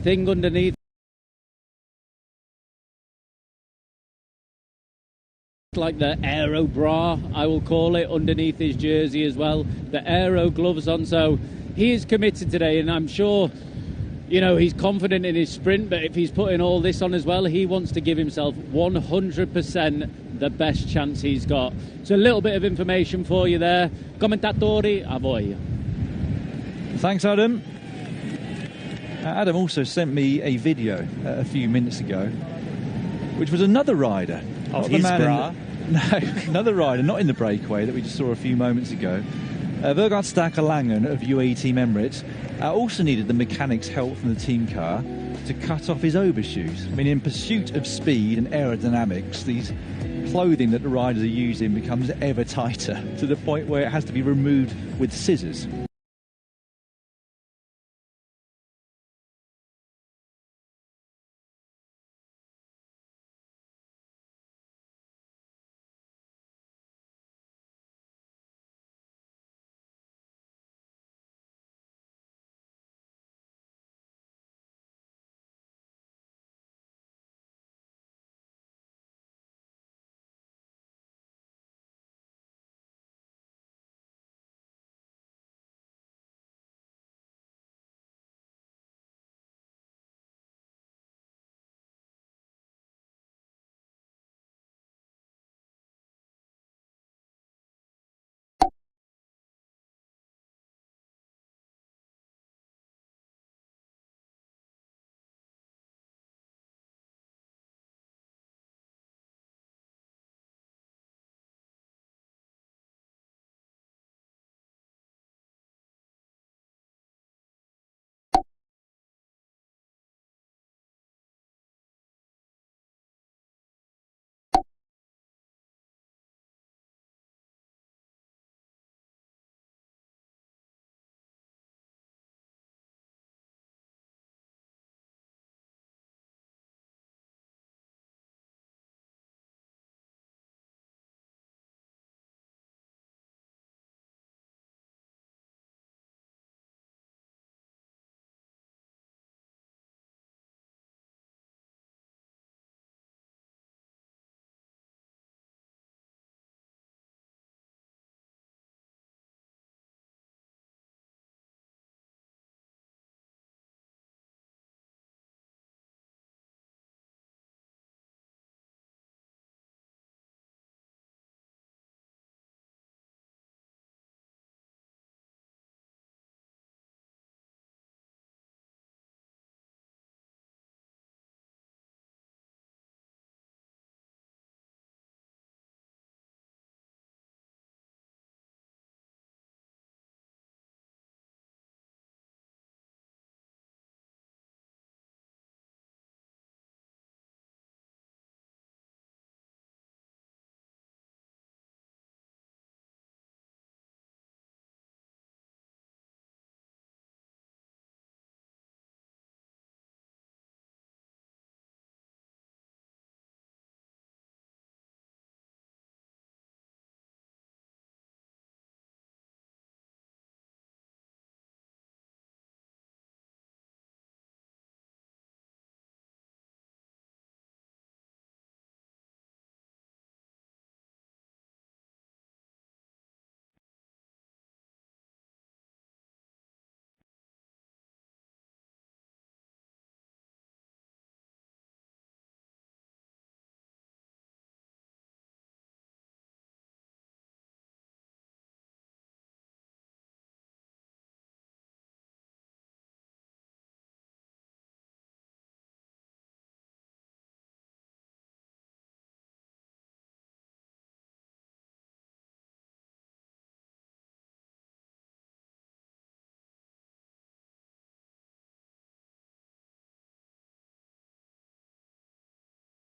thing underneath, like the aero bra, I will call it, underneath his jersey as well, the aero gloves on. So he is committed today, and I'm sure, you know, he's confident in his sprint, but if he's putting all this on as well, he wants to give himself 100% the best chance he's got. So a little bit of information for you there. Commentatori, a voi. Thanks, Adam. Adam also sent me a video a few minutes ago, which was another rider. Of his bra? No, another rider, not in the breakaway that we just saw a few moments ago. Vergaard Staker-Langen of UAE Team Emirates also needed the mechanics' help from the team car to cut off his overshoes. I mean, in pursuit of speed and aerodynamics, these clothing that the riders are using becomes ever tighter, to the point where it has to be removed with scissors.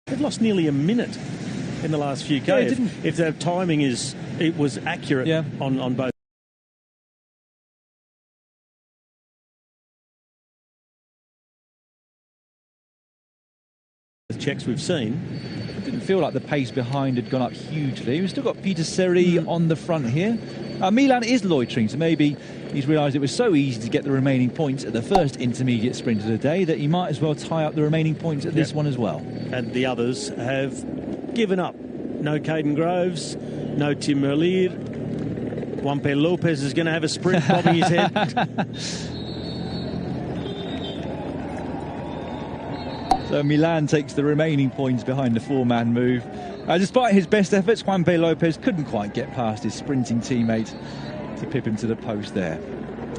They've lost nearly a minute in the last few K. Yeah, if their timing was accurate on both. The checks we've seen. It didn't feel like the pace behind had gone up hugely. We've still got Peter Seri on the front here. Milan is loitering, so maybe He's realised it was so easy to get the remaining points at the first intermediate sprint of the day that he might as well tie up the remaining points at this one as well. And the others have given up. No Caden Groves, no Tim Merlier. Juan P. Lopez is going to have a sprint bobbing his head. So Milan takes the remaining points behind the four-man move. Despite his best efforts, Juan P. Lopez couldn't quite get past his sprinting teammate to pip him to the post there.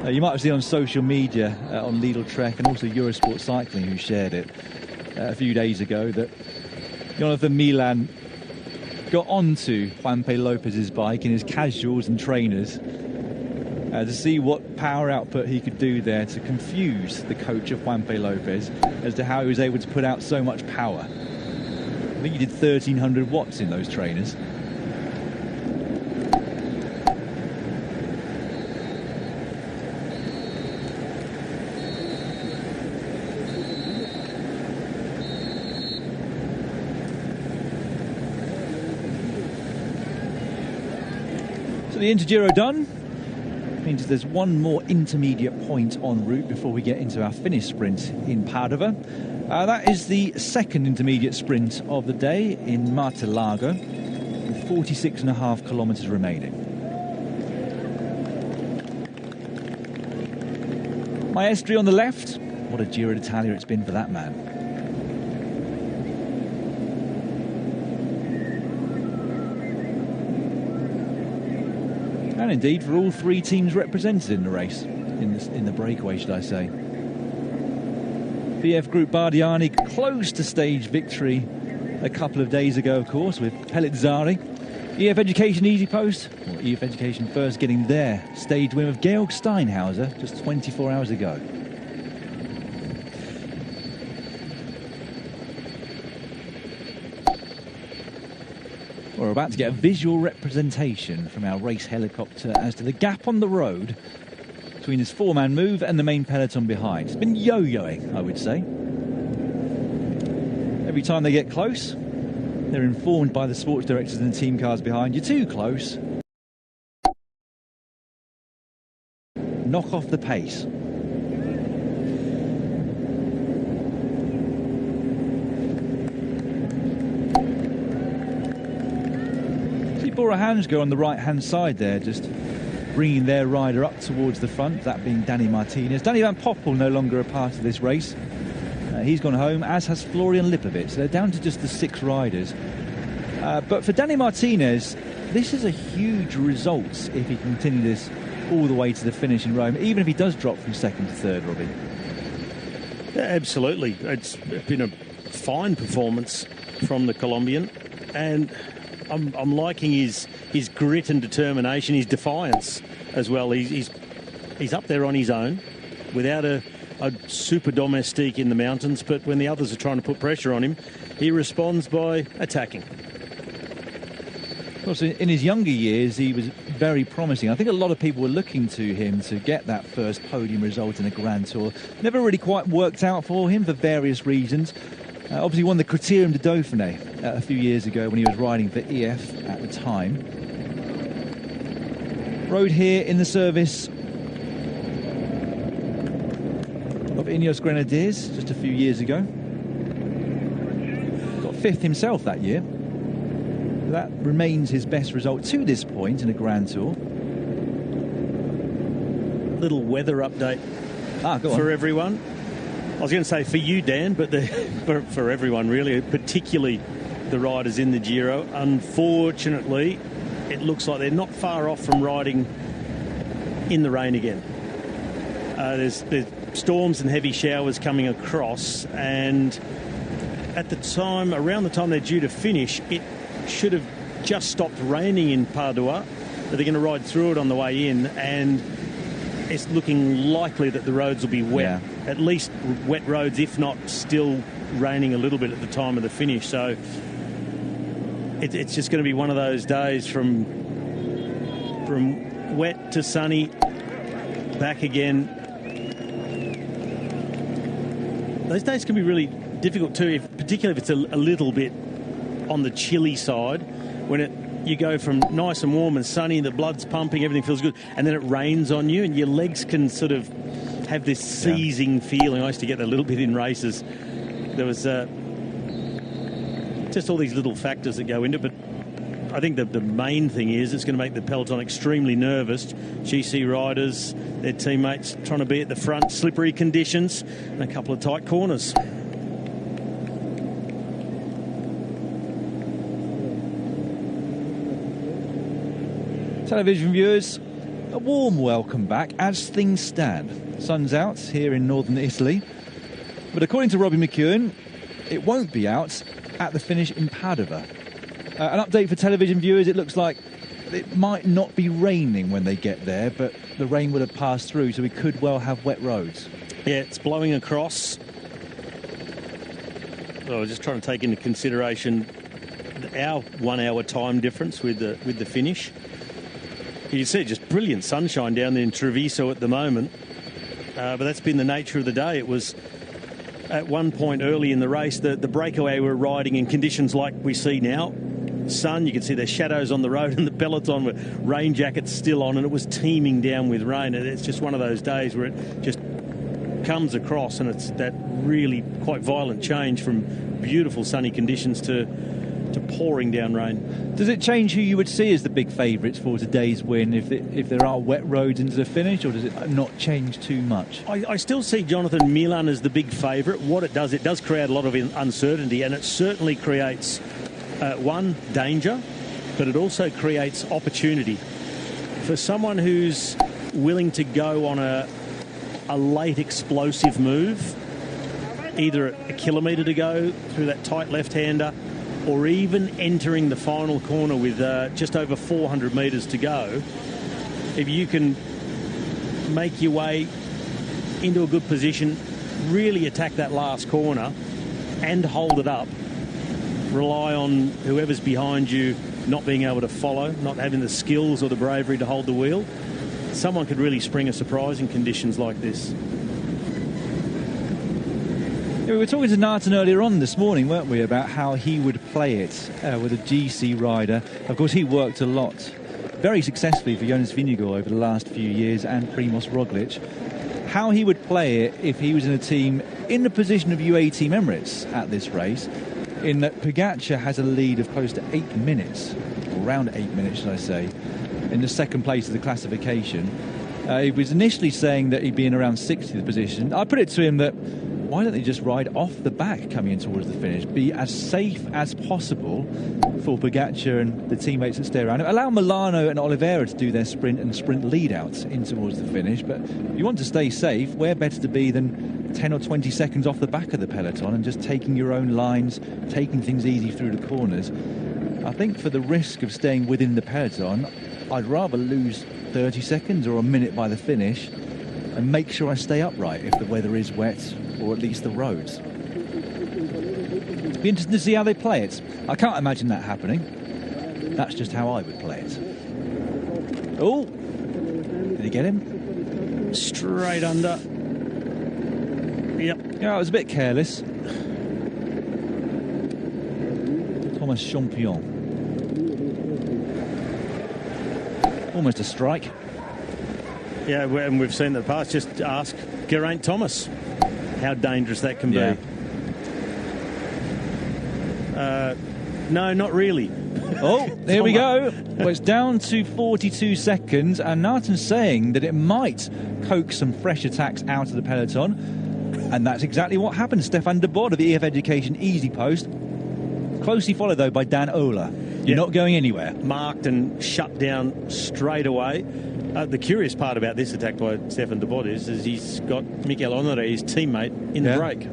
You might have seen on social media, on Lidl Trek and also Eurosport Cycling, who shared it a few days ago, that Jonathan Milan got onto Juan P. Lopez's bike in his casuals and trainers to see what power output he could do there to confuse the coach of Juan P. Lopez as to how he was able to put out so much power. I think he did 1,300 watts in those trainers. So the Intergiro done. Means there's one more intermediate point en route before we get into our finish sprint in Padova. That is the second intermediate sprint of the day in Martellago, with 46.5 kilometres remaining. Maestri on the left. What a Giro d'Italia it's been for that man. And indeed for all three teams represented in the race, in the breakaway, should I say. BF Group Bardiani close to stage victory a couple of days ago, of course, with Pellizzari. EF Education Easy Post, or EF Education First, getting their stage win of Georg Steinhauser just 24 hours ago. We're about to get a visual representation from our race helicopter as to the gap on the road between his four-man move and the main peloton behind. It's been yo-yoing, I would say. Every time they get close, they're informed by the sports directors and the team cars behind. You're too close. Knock off the pace. Bora Hansgrohe on the right-hand side there, just bringing their rider up towards the front, that being Danny Martinez. Danny Van Poppel no longer a part of this race. He's gone home, as has Florian Lipovic. So they're down to just the 6 riders. But for Danny Martinez, this is a huge result if he can continue this all the way to the finish in Rome, even if he does drop from second to third, Robbie. Yeah, absolutely. It's been a fine performance from the Colombian, and I'm liking his grit and determination, his defiance as well. He's up there on his own without a super domestique in the mountains, but when the others are trying to put pressure on him, he responds by attacking. Of course, in his younger years, he was very promising. I think a lot of people were looking to him to get that first podium result in a Grand Tour. Never really quite worked out for him for various reasons. Obviously won the Criterium de Dauphiné a few years ago when he was riding for EF at the time. Rode here in the service of Ineos Grenadiers just a few years ago. Got 5th himself that year. That remains his best result to this point in a Grand Tour. Little weather update for everyone. I was going to say for you, Dan, but for everyone really, particularly the riders in the Giro. Unfortunately, it looks like they're not far off from riding in the rain again. There's storms and heavy showers coming across, and around the time they're due to finish, it should have just stopped raining in Padua, but they're going to ride through it on the way in, and it's looking likely that the roads will be wet. Yeah. At least wet roads, if not still raining a little bit at the time of the finish. So it's just going to be one of those days from wet to sunny, back again. Those days can be really difficult too, particularly if it's a little bit on the chilly side. When you go from nice and warm and sunny, the blood's pumping, everything feels good, and then it rains on you, and your legs can sort of have this seizing feeling. I used to get that a little bit in races. There was just all these little factors that go into it, but I think the main thing is it's going to make the peloton extremely nervous. GC riders, their teammates trying to be at the front, slippery conditions, and a couple of tight corners. Television viewers, a warm welcome back as things stand. Sun's out here in northern Italy, but according to Robbie McEwen, it won't be out at the finish in Padova. An update for television viewers, it looks like it might not be raining when they get there, but the rain would have passed through, so we could well have wet roads. Yeah, it's blowing across. I was just trying to take into consideration our 1 hour time difference with the finish. You can see just brilliant sunshine down there in Treviso at the moment, but that's been the nature of the day. It was at one point early in the race, the breakaway were riding in conditions like we see now. Sun, you can see their shadows on the road, and the peloton with rain jackets still on, and it was teeming down with rain. And it's just one of those days where it just comes across, and it's that really quite violent change from beautiful sunny conditions to pouring down rain. Does it change who you would see as the big favourites for today's win if there are wet roads into the finish, or does it not change too much? I still see Jonathan Milan as the big favourite. What it does create a lot of uncertainty, and it certainly creates one, danger, but it also creates opportunity. For someone who's willing to go on a late explosive move, either a kilometre to go through that tight left-hander, or even entering the final corner with just over 400 metres to go, if you can make your way into a good position, really attack that last corner and hold it up, rely on whoever's behind you not being able to follow, not having the skills or the bravery to hold the wheel, someone could really spring a surprise in conditions like this. Yeah, we were talking to Narton earlier on this morning, weren't we, about how he would play it with a GC rider. Of course, he worked a lot, very successfully for Jonas Vingegaard over the last few years, and Primož Roglic. How he would play it if he was in a team in the position of UAE Team Emirates at this race, in that Pogačar has a lead of close to 8 minutes, or around 8 minutes, should I say, in the second place of the classification. He was initially saying that he'd be in around 60th position. I put it to him that why don't they just ride off the back coming in towards the finish? Be as safe as possible for Pogačar and the teammates that stay around him. Allow Milano and Oliveira to do their sprint and sprint lead-outs in towards the finish. But if you want to stay safe, where better to be than 10 or 20 seconds off the back of the peloton and just taking your own lines, taking things easy through the corners. I think for the risk of staying within the peloton, I'd rather lose 30 seconds or a minute by the finish and make sure I stay upright if the weather is wet, or at least the roads. Be interesting to see how they play it. I can't imagine that happening. That's just how I would play it. Oh, did he get him? Straight under. Yep. Yeah, I was a bit careless. Thomas Champion. Almost a strike. Yeah, and we've seen in the past. Just ask Geraint Thomas how dangerous that can be. No, not really. Oh, there we go. Well, it's down to 42 seconds, and Narton's saying that it might coax some fresh attacks out of the peloton, and that's exactly what happened. Stefan de Bod of the EF Education Easy Post, closely followed though by Dan Ola. You're not going anywhere. Marked and shut down straight away. The curious part about this attack by Stefan de Bod is he's got Mikel Honore, his teammate, in the break.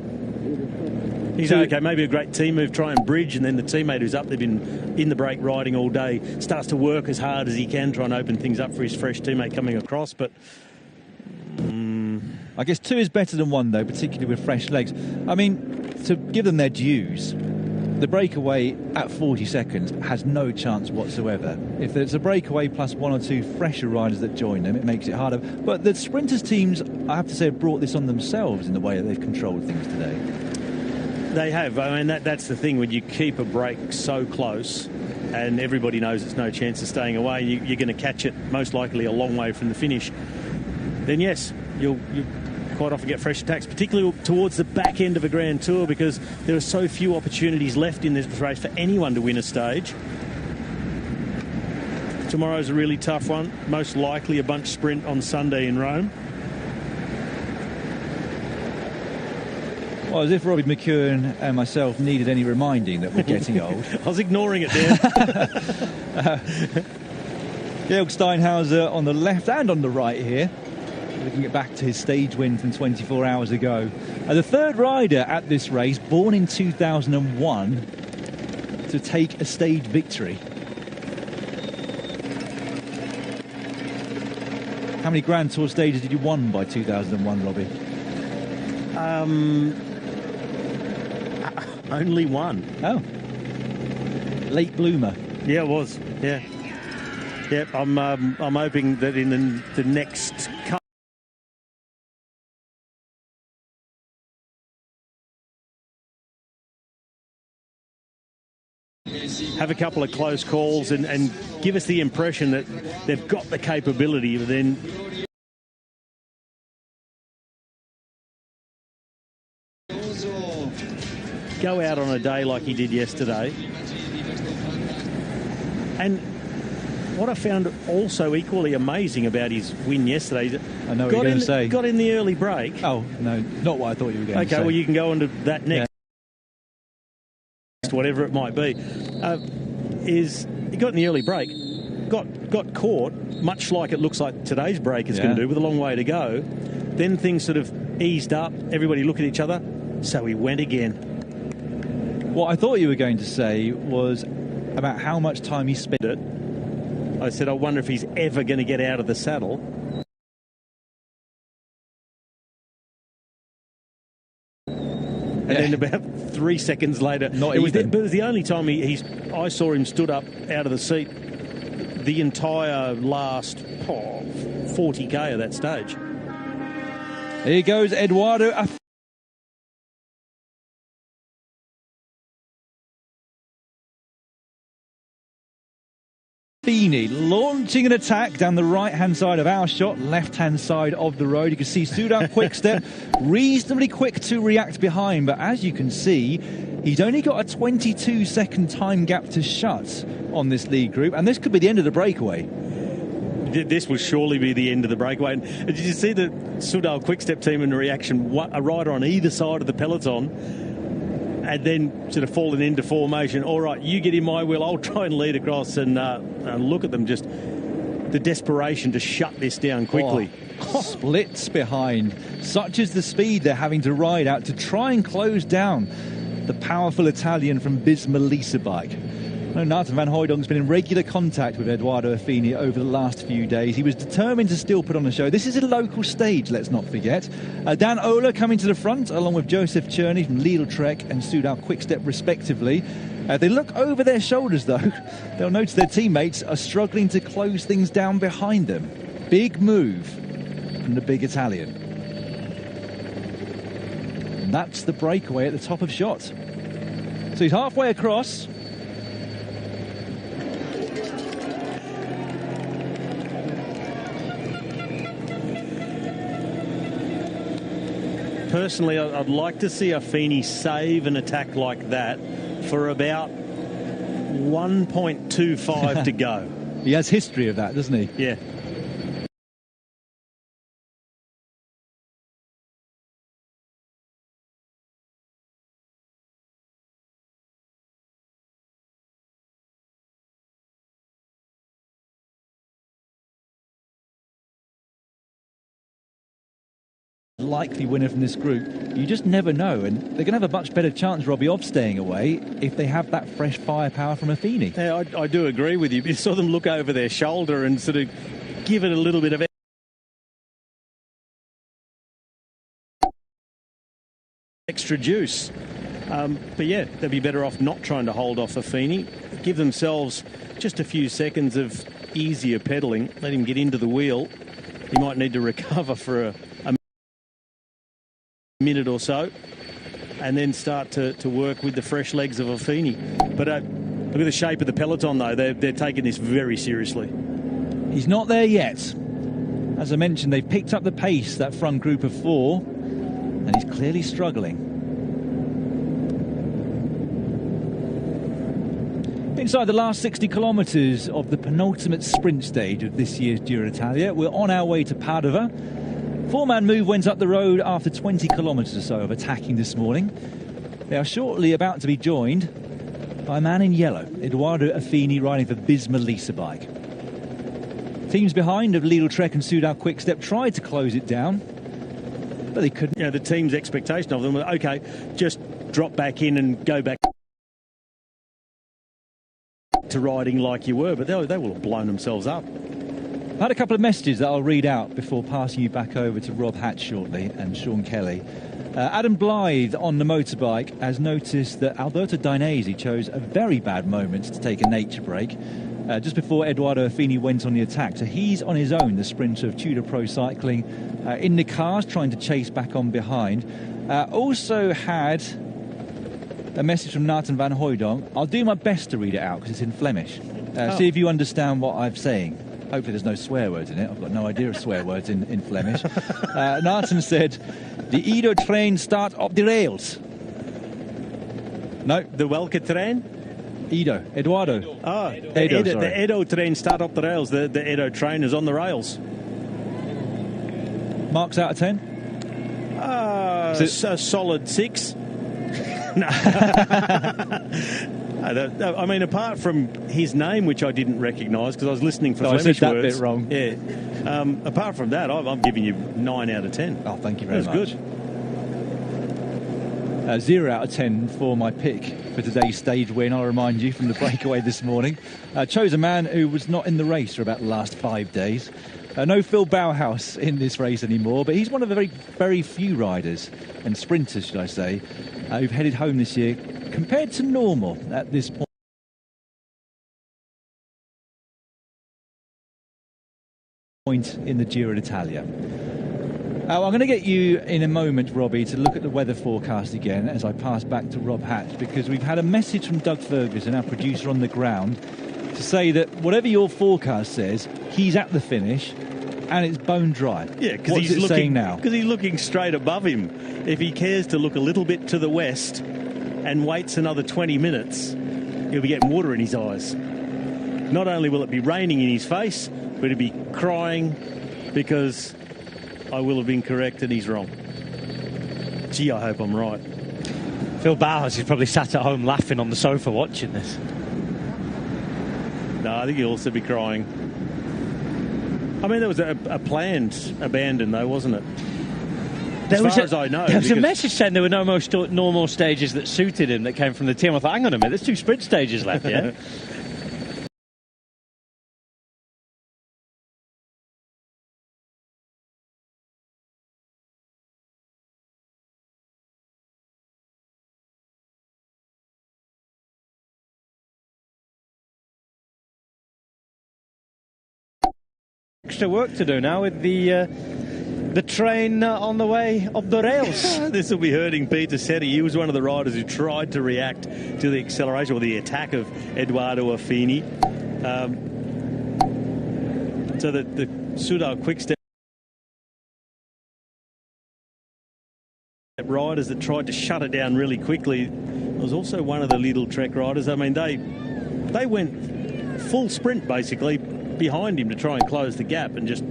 He's okay, maybe a great team move, try and bridge, and then the teammate who's up, they've been in the break riding all day, starts to work as hard as he can, try and open things up for his fresh teammate coming across, but... I guess 2 is better than 1, though, particularly with fresh legs. I mean, to give them their dues, the breakaway at 40 seconds has no chance whatsoever. If there's a breakaway plus 1 or 2 fresher riders that join them, it makes it harder. But the sprinters teams, I have to say, have brought this on themselves in the way that they've controlled things today. They have. I mean, that's the thing. When you keep a break so close, and everybody knows it's no chance of staying away, you're going to catch it most likely a long way from the finish, then yes, you'll quite often get fresh attacks, particularly towards the back end of a Grand Tour, because there are so few opportunities left in this race for anyone to win a stage. Tomorrow's a really tough one, most likely a bunch sprint on Sunday in Rome. Well, as if Robbie McEwen and myself needed any reminding that we're getting old. I was ignoring it, Dan. Georg Steinhauser on the left and on the right here, looking back to his stage win from 24 hours ago. The third rider at this race, born in 2001, to take a stage victory. How many Grand Tour stages did you won by 2001, Robbie? Only one. Oh. Late bloomer. Yeah, it was. Yeah. Yeah, I'm hoping that in the next couple have a couple of close calls and give us the impression that they've got the capability to then go out on a day like he did yesterday. And what I found also equally amazing about his win yesterday, I know what you're going to say. Got in the early break. Oh, no, not what I thought you were going to say. Okay, well, you can go on to that next, whatever it might be. Is he got in the early break, got caught, much like it looks like today's break is going to do, with a long way to go. Then things sort of eased up. Everybody looked at each other, so he went again. What I thought you were going to say was about how much time he spent it. I said, I wonder if he's ever going to get out of the saddle. And then about 3 seconds later, but it was the only time I saw him stood up out of the seat the entire last 40k of that stage. Here goes Eduardo Affini. Launching an attack down the right-hand side of our shot, left-hand side of the road. You can see Soudal Quickstep reasonably quick to react behind, but as you can see, he's only got a 22-second time gap to shut on this lead group, and this could be the end of the breakaway. This will surely be the end of the breakaway. And did you see the Soudal Quickstep team in the reaction? A rider on either side of the peloton, and then sort of falling into formation. All right, you get in my wheel, I'll try and lead across, and look at them, just the desperation to shut this down quickly. Splits behind. Such is the speed they're having to ride out to try and close down the powerful Italian from Bisma bike. Nathan van Hooydonk's been in regular contact with Eduardo Affini over the last few days. He was determined to still put on a show. This is a local stage, let's not forget. Dan Ola coming to the front, along with Joseph Cherney from Lidl Trek and Soudal Quickstep, respectively. They look over their shoulders, though. They'll notice their teammates are struggling to close things down behind them. Big move from the big Italian. And that's the breakaway at the top of shot. So he's halfway across. Personally, I'd like to see Affini save an attack like that for about 1.25 to go. He has history of that, doesn't he? Yeah. Likely winner from this group, you just never know, and they're going to have a much better chance, Robbie, of staying away if they have that fresh firepower from Affini. Yeah, I do agree with you. You saw them look over their shoulder and sort of give it a little bit of extra juice. But yeah, they'd be better off not trying to hold off Affini. Give themselves just a few seconds of easier pedalling. Let him get into the wheel. He might need to recover for a minute or so, and then start to work with the fresh legs of Affini. But Look at the shape of the peloton, though. They're taking this very seriously. He's not there yet. As I mentioned, they've picked up the pace, that front group of 4, and he's clearly struggling. Inside the last 60 kilometres of the penultimate sprint stage of this year's Giro d'Italia, we're on our way to Padova. 4-man move went up the road after 20 kilometres or so of attacking this morning. They are shortly about to be joined by a man in yellow, Eduardo Affini, riding for Bisma Lisa bike. Teams behind of Lidl Trek and Soudal Quickstep tried to close it down, but they couldn't. The team's expectation of them was, OK, just drop back in and go back to riding like you were, but they will have blown themselves up. I had a couple of messages that I'll read out before passing you back over to Rob Hatch shortly and Sean Kelly. Adam Blythe on the motorbike has noticed that Alberto Dainese chose a very bad moment to take a nature break just before Eduardo Affini went on the attack. So he's on his own, the sprinter of Tudor Pro Cycling, in the cars trying to chase back on behind. Also had a message from Nathan van Hooydonk. I'll do my best to read it out because it's in Flemish. See if you understand what I'm saying. Hopefully there's no swear words in it. I've got no idea of swear words in Flemish. Nathan said, the Edo train start up the rails. No. The welke train? Edo. Eduardo. Oh, Edo, the Edo train start up the rails. The Edo train is on the rails. Marks out of 10? A solid 6. No. I mean, apart from his name, which I didn't recognise because I was listening for Flemish I said that words. bit wrong. Yeah. Apart from that, I'm giving you 9 out of 10. Oh, thank you very much. That's good. 0 out of 10 for my pick for today's stage win. I'll remind you from the breakaway this morning. Chose a man who was not in the race for about the last 5 days. No Phil Bauhaus in this race anymore, but he's one of the very, very few riders and sprinters, should I say, who've headed home this year compared to normal at this point in the Giro d'Italia. I'm going to get you in a moment, Robbie, to look at the weather forecast again as I pass back to Rob Hatch, because we've had a message from Doug Ferguson, our producer on the ground, to say that whatever your forecast says, he's at the finish and it's bone dry. Yeah, because he's saying now? Because he's looking straight above him. If he cares to look a little bit to the west and waits another 20 minutes, he'll be getting water in his eyes. Not only will it be raining in his face, but he'll be crying because I will have been correct and he's wrong. Gee, I hope I'm right. Phil Bauhaus is probably sat at home laughing on the sofa watching this. No, I think he'll also be crying. I mean, there was a planned abandon, though, wasn't it? As far as I know. There was a message saying there were no more stages that suited him that came from the team. I thought, hang on a minute, there's 2 sprint stages left, yeah? Extra work to do now with the train on the way up the rails. This will be hurting Peter Setti. He was one of the riders who tried to react to the acceleration or the attack of Eduardo Affini. So that the Soudal Quickstep riders that tried to shut it down really quickly. There was also one of the Lidl Trek riders. I mean, they went full sprint basically behind him to try and close the gap and just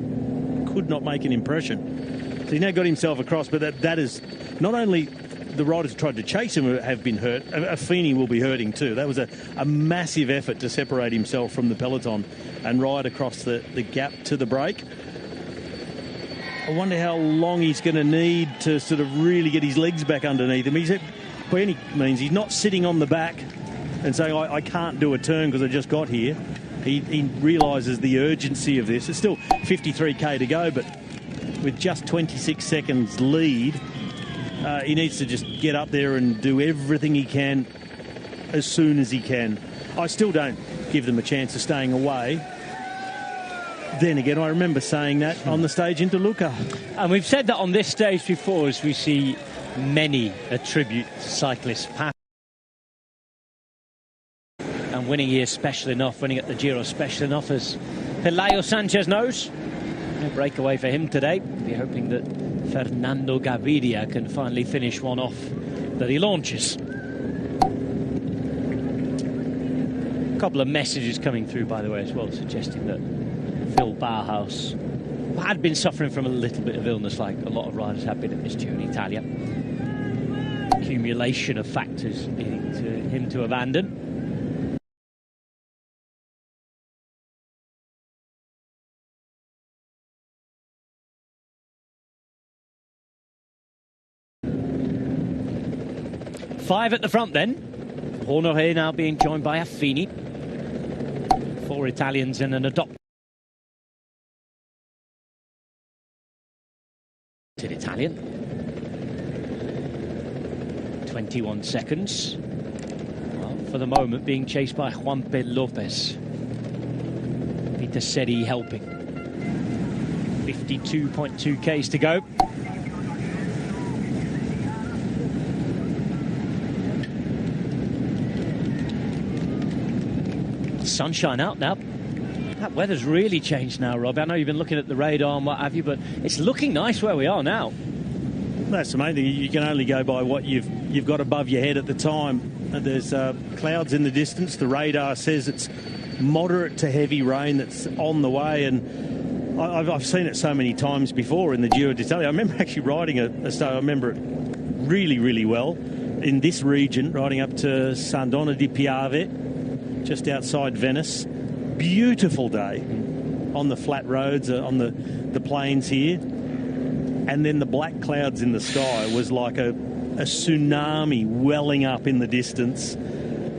could not make an impression. So he now got himself across, but that is not only the riders who tried to chase him have been hurt, Affini will be hurting too. That was a massive effort to separate himself from the peloton and ride across the gap to the break. I wonder how long he's going to need to sort of really get his legs back underneath him. By any means, he's not sitting on the back and saying, I can't do a turn because I just got here. He realises the urgency of this. It's still 53k to go, but with just 26 seconds lead, he needs to just get up there and do everything he can as soon as he can. I still don't give them a chance of staying away. Then again, I remember saying that on the stage in Toluca. And we've said that on this stage before, as we see many attribute cyclists pass. And And winning here special enough, winning at the Giro special enough, as Pelayo Sanchez knows. No breakaway for him today. We're hoping that Fernando Gaviria can finally finish one off that he launches. A couple of messages coming through, by the way, as well, suggesting that Phil Bauhaus had been suffering from a little bit of illness, like a lot of riders have been at this Giro d'Italia. Accumulation of factors leading to him to abandon. Five at the front then. Honoré now being joined by Affini. 4 Italians and an adopted Italian. 21 seconds. Well, for the moment being chased by Juanpe Lopez. Peter Seri helping. 52.2 Ks to go. Sunshine out now. That weather's really changed now, Rob. I know you've been looking at the radar and what have you, but it's looking nice where we are now. That's amazing. You can only go by what you've got above your head at the time. There's clouds in the distance. The radar says it's moderate to heavy rain that's on the way, and I've seen it so many times before in the Giro d'Italia. I remember actually riding I remember it really, really well in this region, riding up to Sandona di Piave, just outside Venice. Beautiful day on the flat roads, on the plains here. And then the black clouds in the sky was like a tsunami welling up in the distance.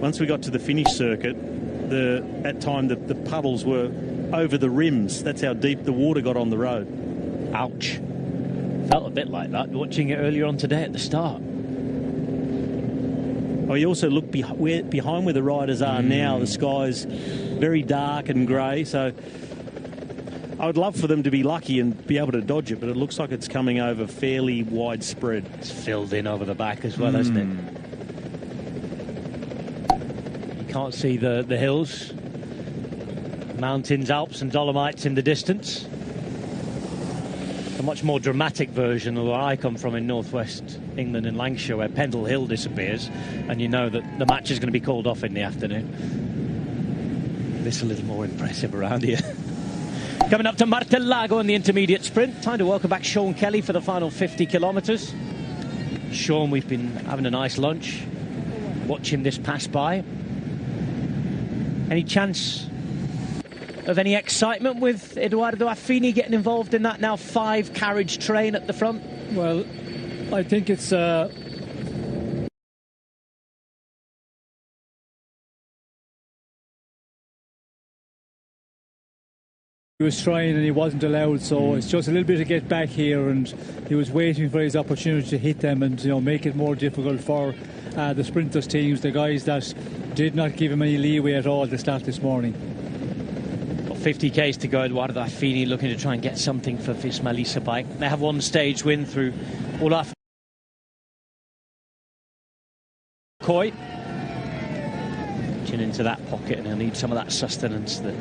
Once we got to the finish circuit, at time the puddles were over the rims. That's how deep the water got on the road. Ouch. Felt a bit like that watching it earlier on today at the start. Oh, you also look behind where the riders are now. The sky's very dark and grey, so I would love for them to be lucky and be able to dodge it, but it looks like it's coming over fairly widespread. It's filled in over the back as well, hasn't it? You can't see the hills, mountains, Alps and Dolomites in the distance. A much more dramatic version of where I come from in northwest England and Lancashire, where Pendle Hill disappears, and you know that the match is going to be called off in the afternoon. This is a little more impressive around here. Coming up to Martellago in the intermediate sprint. Time to welcome back Sean Kelly for the final 50 kilometres. Sean, we've been having a nice lunch, watching this pass by. Any chance of any excitement with Eduardo Affini getting involved in that now 5-carriage train at the front? Well, I think it's he was trying and he wasn't allowed, so it's just a little bit to get back here, and he was waiting for his opportunity to hit them and, you know, make it more difficult for the sprinters teams, the guys that did not give him any leeway at all to start this morning. 50 Ks to go. Eduardo Affini looking to try and get something for Visma Lease bike. They have one stage win through Olaf Coy. Chin into that pocket, and he'll need some of that sustenance that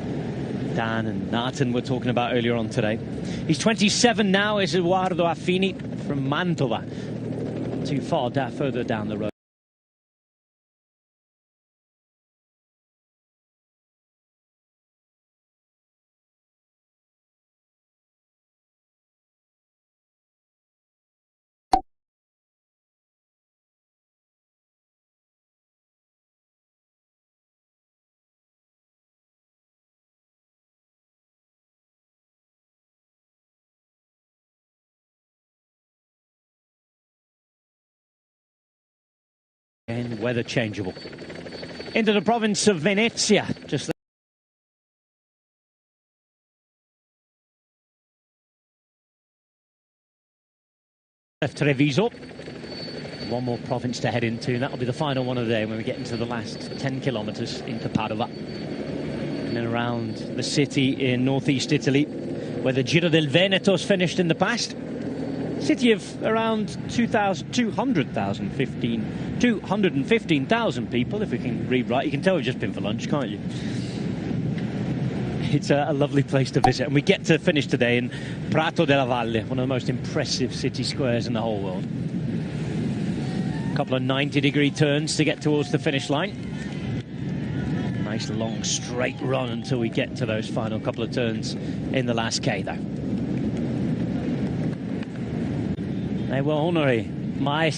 Dan and Nathan were talking about earlier on today. He's 27 now, is Eduardo Affini from Mantova. Too far further down the road. And weather changeable. Into the province of Venezia, just left Treviso. One more province to head into, and that'll be the final one of the day when we get into the last 10 kilometres into Padova. And then around the city in northeast Italy, where the Giro del Veneto's finished in the past. city of around 215,000 people, if we can read right. You can tell we've just been for lunch, can't you? It's a lovely place to visit, and we get to finish today in Prato della Valle, one of the most impressive city squares in the whole world. A couple of 90-degree turns to get towards the finish line. Nice long straight run until we get to those final couple of turns in the last K, though. They were honorary. My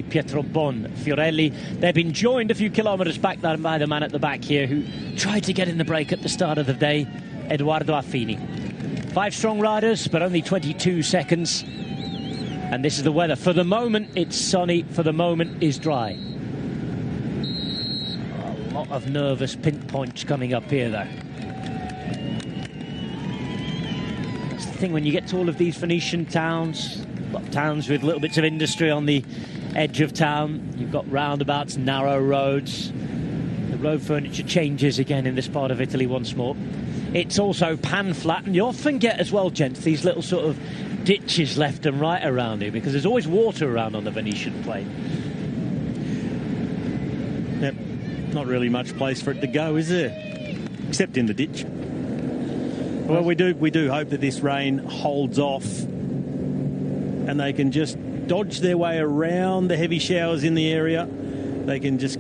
Pietro Bon, Fiorelli. They've been joined a few kilometres back there by the man at the back here who tried to get in the break at the start of the day, Eduardo Affini. 5 strong riders, but only 22 seconds. And this is the weather. For the moment, it's sunny. For the moment, is dry. A lot of nervous pinpoints coming up here, though. That's the thing, when you get to all of these Venetian towns, towns with little bits of industry on the edge of town, you've got roundabouts, narrow roads. The road furniture changes again in this part of Italy once more. It's also pan flat, and you often get as well, gents, these little sort of ditches left and right around here, because there's always water around on the Venetian plain. Yep, not really much place for it to go, is there? Except in the ditch. Well, we do hope that this rain holds off and they can just dodge their way around the heavy showers in the area. They can just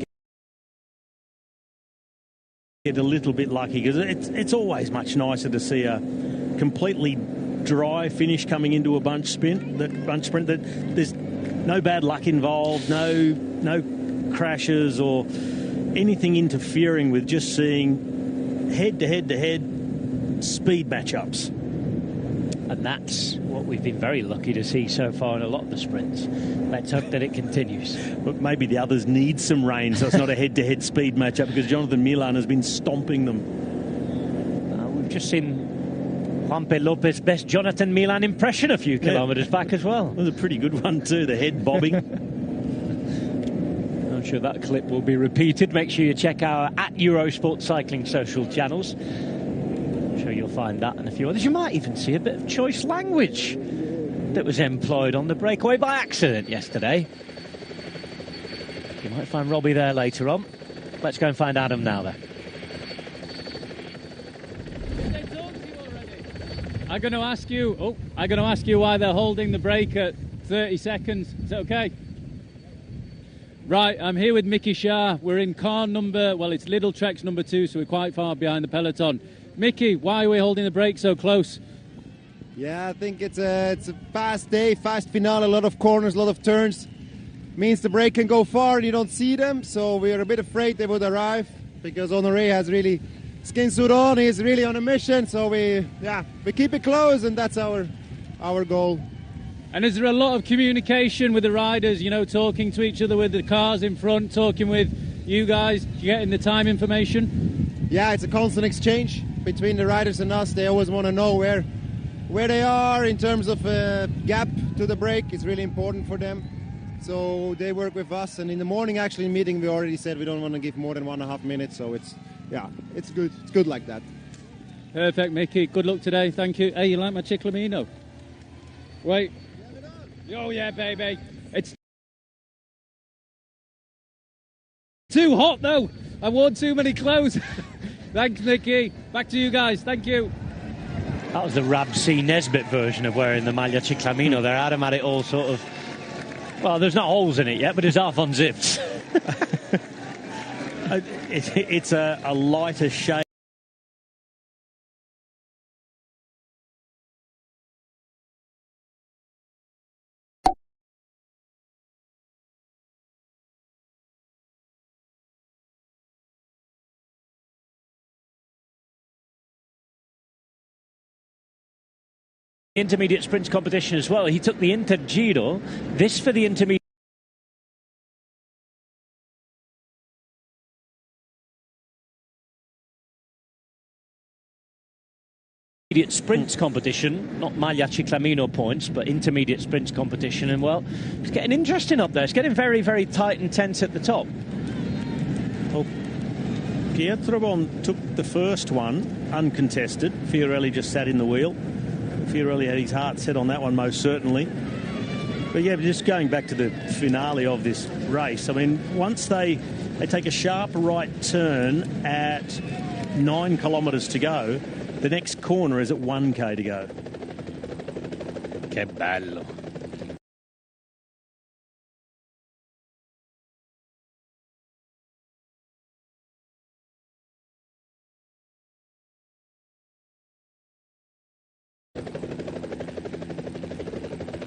get a little bit lucky, because it's always much nicer to see a completely dry finish coming into a bunch sprint. That there's no bad luck involved, no crashes or anything interfering with just seeing head-to-head speed matchups. And that's what we've been very lucky to see so far in a lot of the sprints. Let's hope that it continues. But maybe the others need some rain, so it's not a head-to-head speed matchup, because Jonathan Milan has been stomping them. We've just seen Juanpe Lopez's best Jonathan Milan impression a few kilometres back as well. It was a pretty good one too, the head bobbing. I'm sure that clip will be repeated. Make sure you check our @Eurosport Cycling social channels. I'm sure you'll find that and a few others. You might even see a bit of choice language that was employed on the breakaway by accident yesterday. You might find Robbie there later on. Let's go and find Adam now, though. I'm going to ask you why they're holding the break at 30 seconds. Is that okay? Right, I'm here with Mickey Shah. We're in car number, well, it's Little Trek's number 2, so we're quite far behind the peloton. Mickey, why are we holding the break so close? Yeah, I think it's a fast day, fast finale, a lot of corners, a lot of turns. Means the break can go far and you don't see them, so we're a bit afraid they would arrive, because Honoré has really skin suit on, he's really on a mission, so we keep it close, and that's our goal. And is there a lot of communication with the riders, you know, talking to each other with the cars in front, talking with you guys, getting the time information? Yeah, it's a constant exchange between the riders and us. They always want to know where they are in terms of gap to the break. It's really important for them. So they work with us, and in the morning, actually, in meeting, we already said we don't want to give more than 1.5 minutes, so it's good. It's good like that. Perfect, Mickey. Good luck today. Thank you. Hey, you like my Ciclamino? Wait. Oh, yeah, baby. It's too hot, though. I wore too many clothes. Thanks, Mickey. Back to you guys. Thank you. That was the Rab C. Nesbitt version of wearing the Maglia Ciclamino there. Adam had it all sort of... Well, there's not holes in it yet, but it's half unzipped. It's a lighter shade. Intermediate sprints competition as well. He took the Inter Giro. This for the intermediate intermediate sprints competition, not Maglia Ciclamino points, but intermediate sprints competition. And, well, it's getting interesting up there. It's getting very, very tight and tense at the top. Well, Pietrobon took the first one uncontested. Fiorelli just sat in the wheel. Fiorelli had his heart set on that one, most certainly. But yeah, just going back to the finale of this race, I mean, once they take a sharp right turn at 9 kilometres to go, the next corner is at 1k to go. Que bello.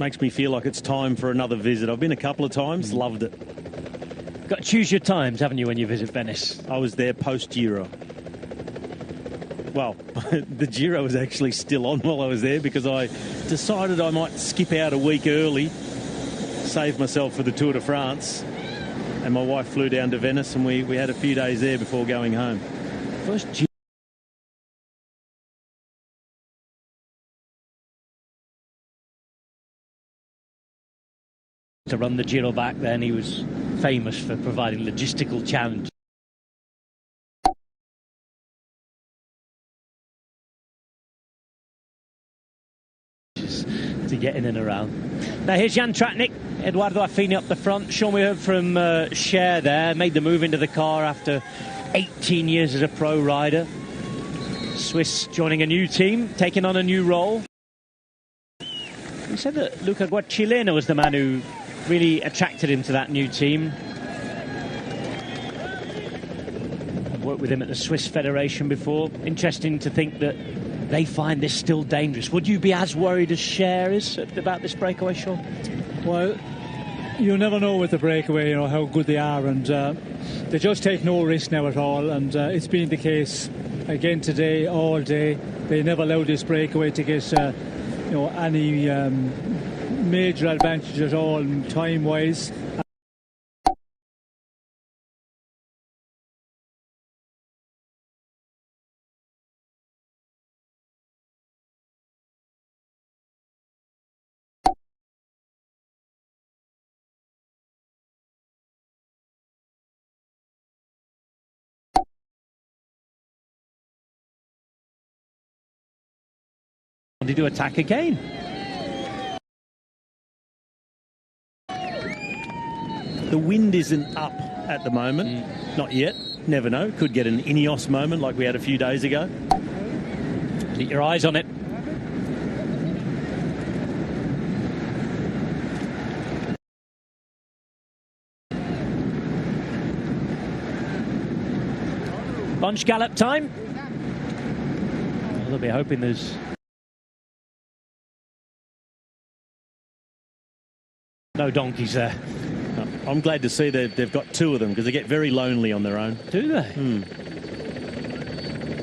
Makes me feel like it's time for another visit. I've been a couple of times, loved it. Got to choose your times, haven't you, when you visit Venice? I was there post-Giro. Well, the Giro was actually still on while I was there because I decided I might skip out a week early, save myself for the Tour de France. And my wife flew down to Venice and we had a few days there before going home. First Giro. To run the Giro back then, he was famous for providing logistical challenges to get in and around. Now here's Jan Tratnik, Eduardo Affini up the front. Sean, we heard from Cher there, made the move into the car after 18 years as a pro rider. Swiss joining a new team, taking on a new role. He said that Luca Guacilena was the man who really attracted him to that new team. I've worked with him at the Swiss Federation before. Interesting to think that they find this still dangerous. Would you be as worried as Cher is about this breakaway, Sean? Well, you never know with the breakaway, you know, how good they are, and they just take no risk now at all, and it's been the case again today, all day. They never allow this breakaway to get you know, any major advantage at all time-wise. They do attack again. The wind isn't up at the moment. Not yet. Never know. Could get an Ineos moment like we had a few days ago. Keep your eyes on it. Bunch gallop time. They'll be hoping there's no donkeys there. I'm glad to see that they've got 2 of them because they get very lonely on their own. Do they?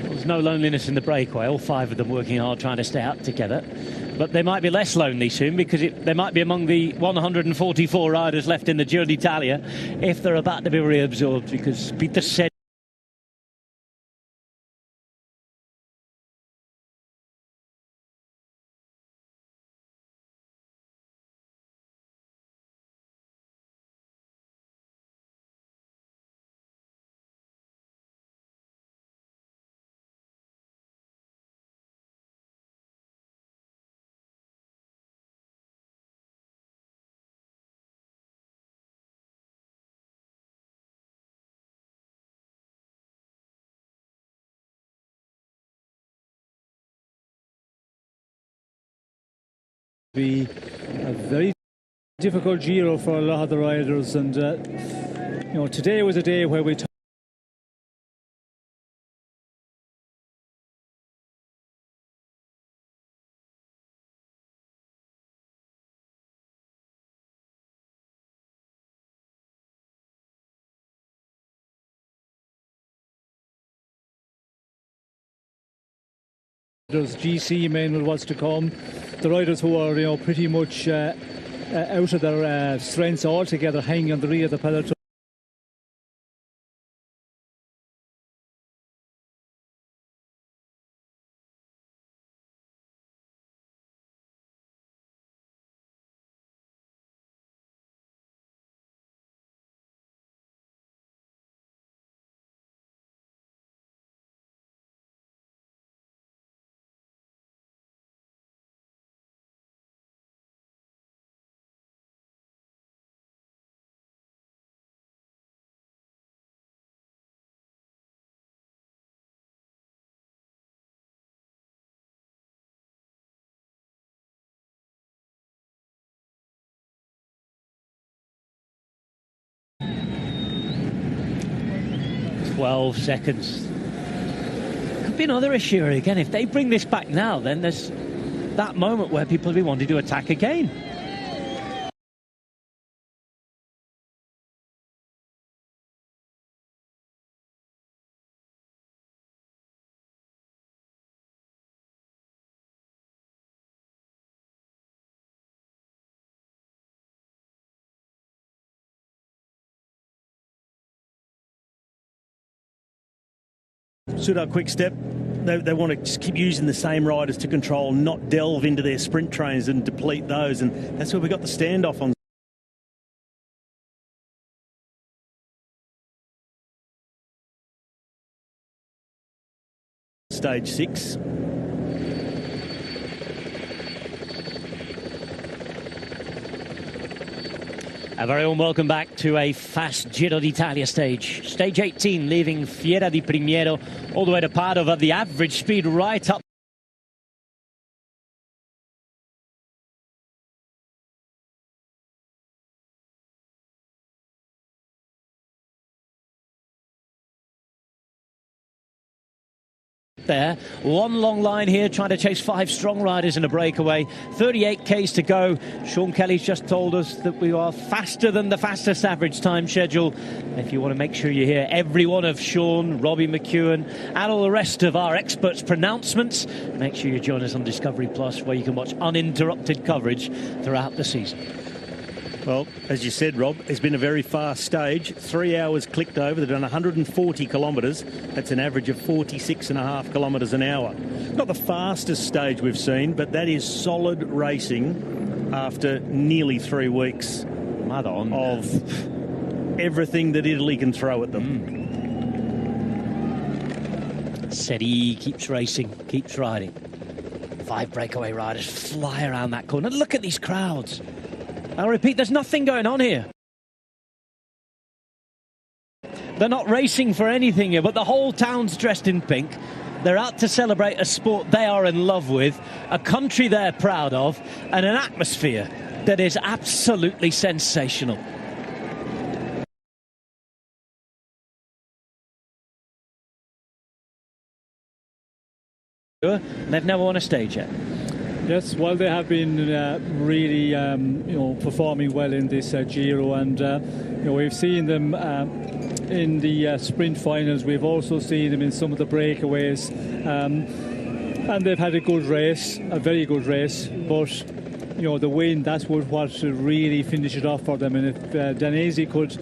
Well, there's no loneliness in the breakaway. All 5 of them working hard trying to stay out together. But they might be less lonely soon because they might be among the 144 riders left in the Giro d'Italia if they're about to be reabsorbed, because Peter said Be a very difficult Giro for a lot of the riders, and you know, today was a day where we GC men with what's to come. The riders who are, you know, pretty much out of their strengths altogether, hanging on the rear of the peloton. 12 seconds. Could be another issue again. If they bring this back now, then there's that moment where people will be wanting to attack again. Sudar quick step. They want to just keep using the same riders to control, not delve into their sprint trains and deplete those. And that's where we got the standoff on. Stage 6. A very warm welcome back to a fast Giro d'Italia stage. Stage 18, leaving Fiera di Primiero all the way to Padova, the average speed right up. There, one long line here, trying to chase 5 strong riders in a breakaway. 38 Ks to go. Sean Kelly's just told us that we are faster than the fastest average time schedule. If you want to make sure you hear every one of Sean, Robbie McEwen, and all the rest of our experts' pronouncements, make sure you join us on Discovery Plus, where you can watch uninterrupted coverage throughout the season. Well, as you said, Rob, it's been a very fast stage. 3 hours clicked over. They've done 140 kilometres. That's an average of 46.5 kilometres an hour. Not the fastest stage we've seen, but that is solid racing after nearly 3 weeks of everything that Italy can throw at them. Seri keeps racing, keeps riding. 5 breakaway riders fly around that corner. Look at these crowds. I'll repeat, there's nothing going on here. They're not racing for anything here, but the whole town's dressed in pink. They're out to celebrate a sport they are in love with, a country they're proud of, and an atmosphere that is absolutely sensational. They've never won a stage yet. Yes, well, they have been really, performing well in this Giro, and we've seen them in the sprint finals. We've also seen them in some of the breakaways, and they've had a good race, a very good race. But the win, that's what should really finish it off for them. And if Danesi could,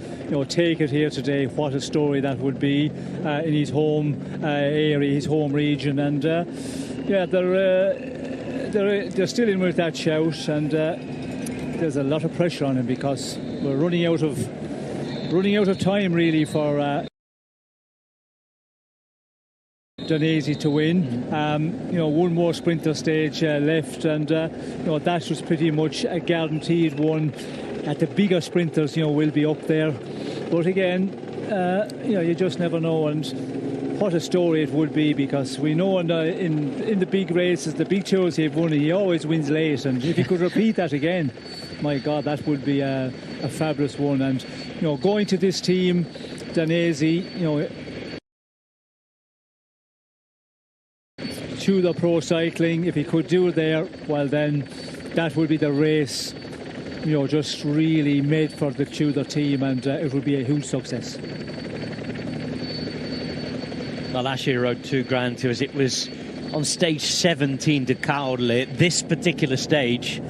take it here today, what a story that would be in his home area, his home region, and they're still in with that shout, and there's a lot of pressure on him because we're running out of time really for Danesi to win. One more sprinter stage left, and that was pretty much a guaranteed one. At the bigger sprinters, will be up there, but again, you just never know. And what a story it would be, because we know in the big races, the big tours he's won, he always wins late, and if he could repeat that again, my God, that would be a fabulous one. And going to this team, Danesi, to the pro cycling, if he could do it there, well then that would be the race, just really made for the Tudor team, and it would be a huge success. Well, last year he rode 2 Grand Tours. It was on stage 17 to Caorle, this particular stage,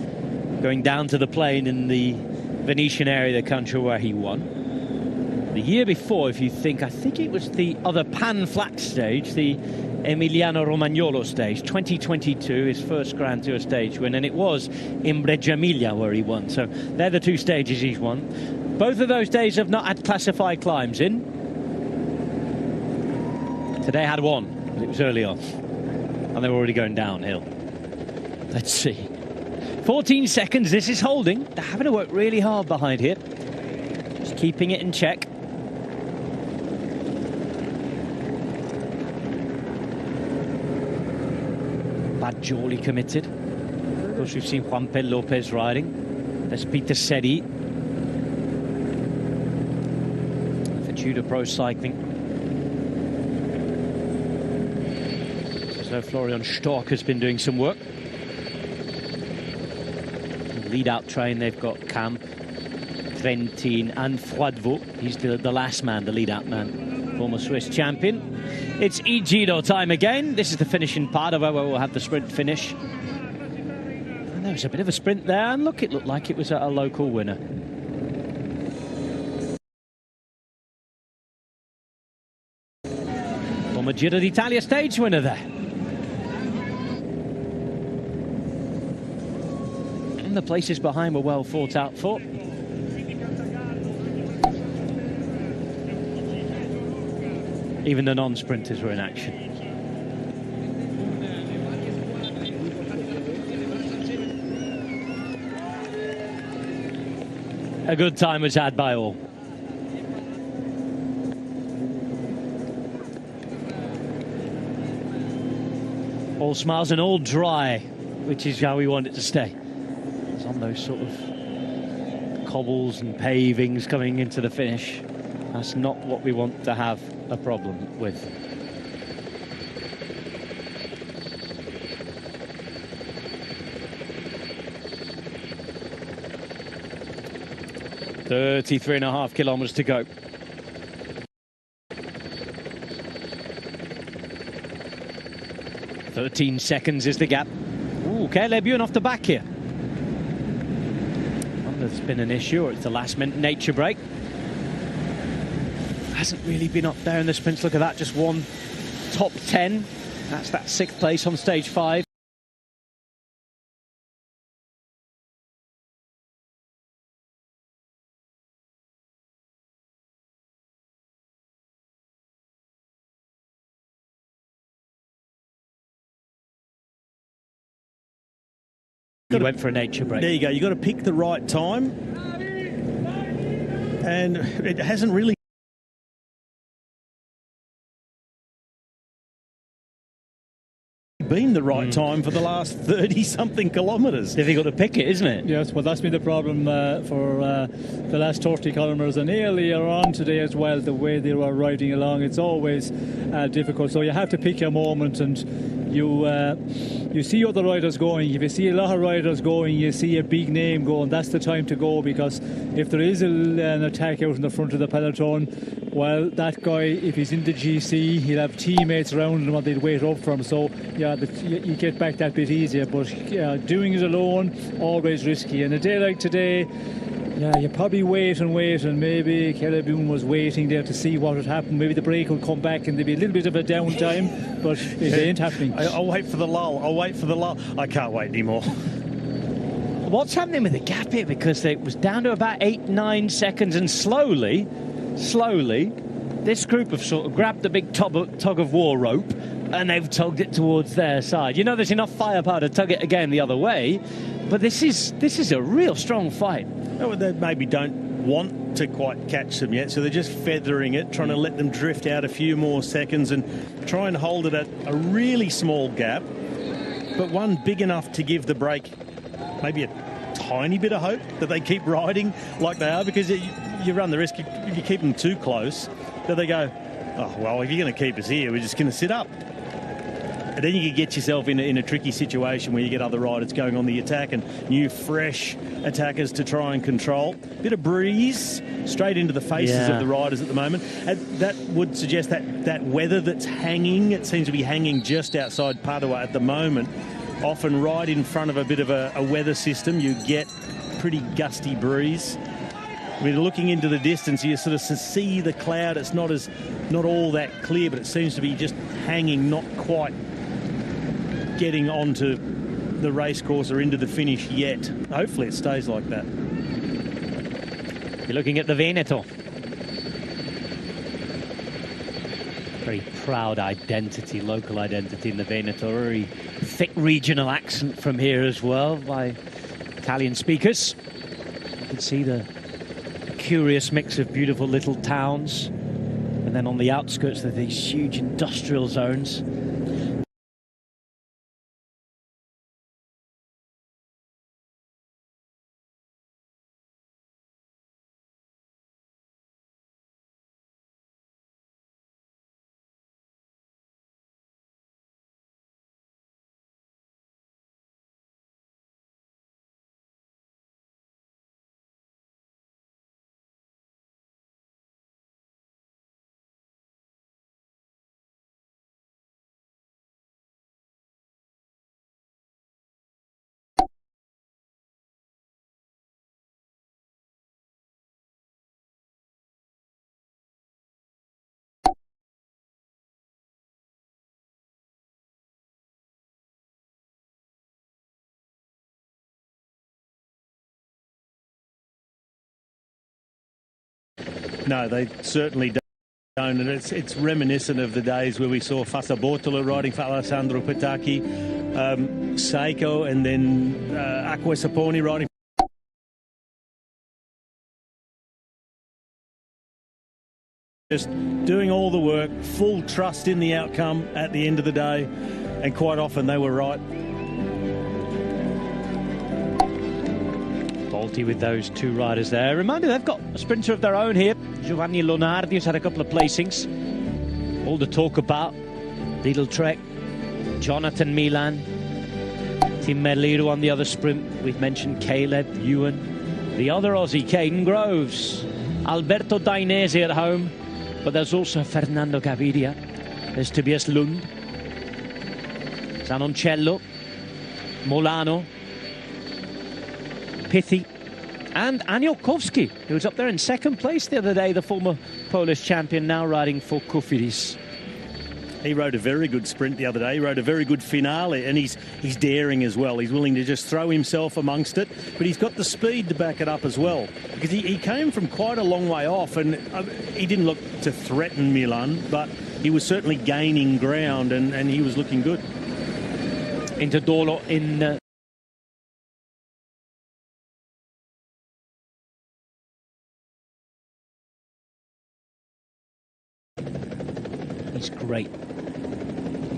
going down to the plain in the Venetian area of the country where he won. The year before, I think it was the other pan-flat stage, the Emiliano Romagnolo stage, 2022, his first Grand Tour stage win, and it was in Reggio Emilia where he won. So they're the 2 stages he's won. Both of those days have not had classified climbs in. Today had 1, but it was early on, and they were already going downhill. Let's see. 14 seconds, this is holding. They're having to work really hard behind here. Just keeping it in check. Bajoli committed. Of course, we've seen Juan Pel Lopez riding. There's Peter Seri for Tudor Pro Cycling. So Florian Stork has been doing some work. Lead-out train, they've got Camp, Trentin and Froidevaux. He's the last man, the lead-out man, former Swiss champion. It's Giro time again. This is the finishing part of where we'll have the sprint finish. And there was a bit of a sprint there, and look, it looked like it was a local winner. Former Giro d'Italia stage winner there. The places behind were well fought out for. Even the non-sprinters were in action. A good time was had by all. All smiles and all dry, which is how we want it to stay. On those sort of cobbles and pavings coming into the finish. That's not what we want to have a problem with. .33.5 kilometers to go. .13 is the gap. Ooh, Caleb Ewan off the back here. There's been an issue, or it's the last-minute nature break. Hasn't really been up there in the sprints. Look at that, just one top 10. That's that 6th place on stage 5. He went for a nature break. There you go. You've got to pick the right time. And it hasn't really been the right time for the last 30-something kilometres. Difficult to pick it, isn't it? Yes, well, that's been the problem for the last 30 kilometres and earlier on today as well, the way they were riding along. It's always difficult. So you have to pick your moment, and you see other riders going. If you see a lot of riders going, you see a big name going, that's the time to go, because if there is an attack out in the front of the peloton, well, that guy, if he's in the GC, he'll have teammates around him and they'll wait up for him. So, yeah, you get back that bit easier. But doing it alone, always risky. And a day like today, yeah, you probably wait, and maybe Caleb Ewan was waiting there to see what would happen. Maybe the break will come back and there'll be a little bit of a downtime, but it ain't happening. I'll wait for the lull. I can't wait anymore. What's happening with the gap here? Because it was down to about 8-9 seconds, and slowly, this group have sort of grabbed the big tug of war rope and they've tugged it towards their side. You know, there's enough firepower to tug it again the other way, but this is a real strong fight. Oh, they maybe don't want to quite catch them yet, so they're just feathering it, trying to let them drift out a few more seconds and try and hold it at a really small gap, but one big enough to give the break maybe a tiny bit of hope that they keep riding like they are, because you run the risk if you keep them too close that they go, oh, well, if you're going to keep us here, we're just going to sit up. And then you can get yourself in a tricky situation where you get other riders going on the attack and new, fresh attackers to try and control. Bit of breeze straight into the faces of the riders at the moment. And that would suggest that weather that's hanging, it seems to be hanging just outside Padua at the moment, often right in front of a bit of a weather system. You get pretty gusty breeze. I mean, looking into the distance, you sort of see the cloud. It's not all that clear, but it seems to be just hanging, not quite getting onto the race course or into the finish yet. Hopefully it stays like that. You're looking at the Veneto. Very proud identity, local identity in the Veneto. Very thick regional accent from here as well by Italian speakers. You can see the curious mix of beautiful little towns, and then on the outskirts there are these huge industrial zones. No, they certainly don't, and it's reminiscent of the days where we saw Fassa Bortola riding for Alessandro Petacchi, Seiko, and then Acqua Saponi riding. Just doing all the work, full trust in the outcome at the end of the day, and quite often they were right. Faulty with those two riders there. Reminder, they've got a sprinter of their own here. Giovanni Lonardi has had a couple of placings. All the talk about Lidl Trek, Jonathan Milan, Tim Merliru on the other sprint. We've mentioned Caleb Ewan, the other Aussie, Caden Groves, Alberto Dainese at home, but there's also Fernando Gaviria, there's Tobias Lund, Zanoncello, Molano, Pithi, and Aniokowski, who was up there in second place the other day, the former Polish champion, now riding for Cofidis. He rode a very good sprint the other day. He rode a very good finale, and he's daring as well. He's willing to just throw himself amongst it, but he's got the speed to back it up as well. Because he came from quite a long way off, and he didn't look to threaten Milan, but he was certainly gaining ground, and he was looking good. Into Dolo in... He's great.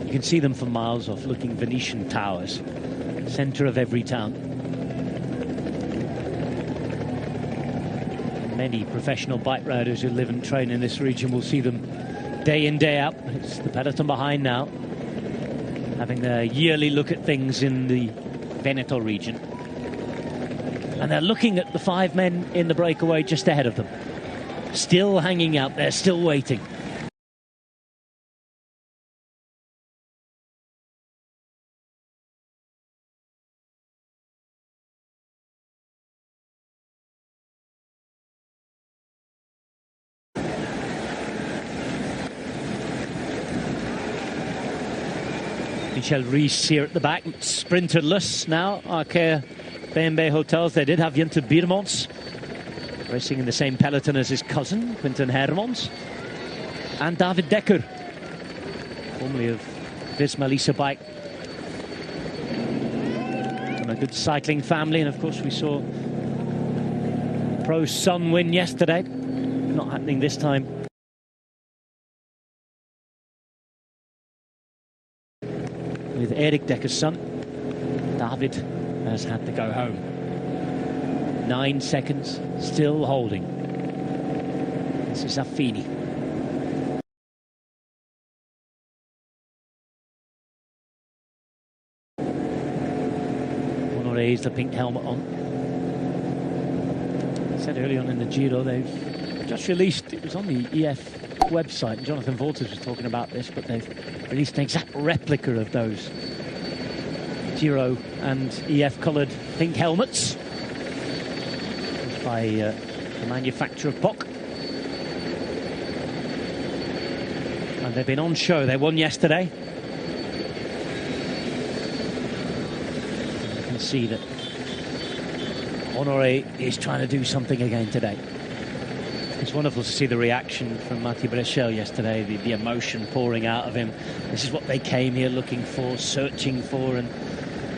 You can see them from miles off, looking Venetian towers, centre of every town. Many professional bike riders who live and train in this region will see them day in, day out. It's the peloton behind now, having their yearly look at things in the Veneto region. And they're looking at the 5 men in the breakaway just ahead of them. Still hanging out there, still waiting. Michel Rees here at the back, sprinterless now. Arkea BMB Hotels, they did have Jente Biermans racing in the same peloton as his cousin, Quinten Hermans. And David Dekker, formerly of Visma Lease Bike. From a good cycling family, and of course we saw Pro Sun win yesterday. Not happening this time. With Erik Dekker's son, David has had to go home. 9 seconds, still holding. This is Affini. Honoré's the pink helmet on. I said early on in the Giro, they've just released, it was on the EF website, and Jonathan Walters was talking about this, but they've released an exact replica of those Giro and EF coloured pink helmets by the manufacturer POC. And they've been on show. They won yesterday. And you can see that Honoré is trying to do something again today. It's wonderful to see the reaction from Matti Breschel yesterday, the emotion pouring out of him. This is what they came here looking for, searching for, and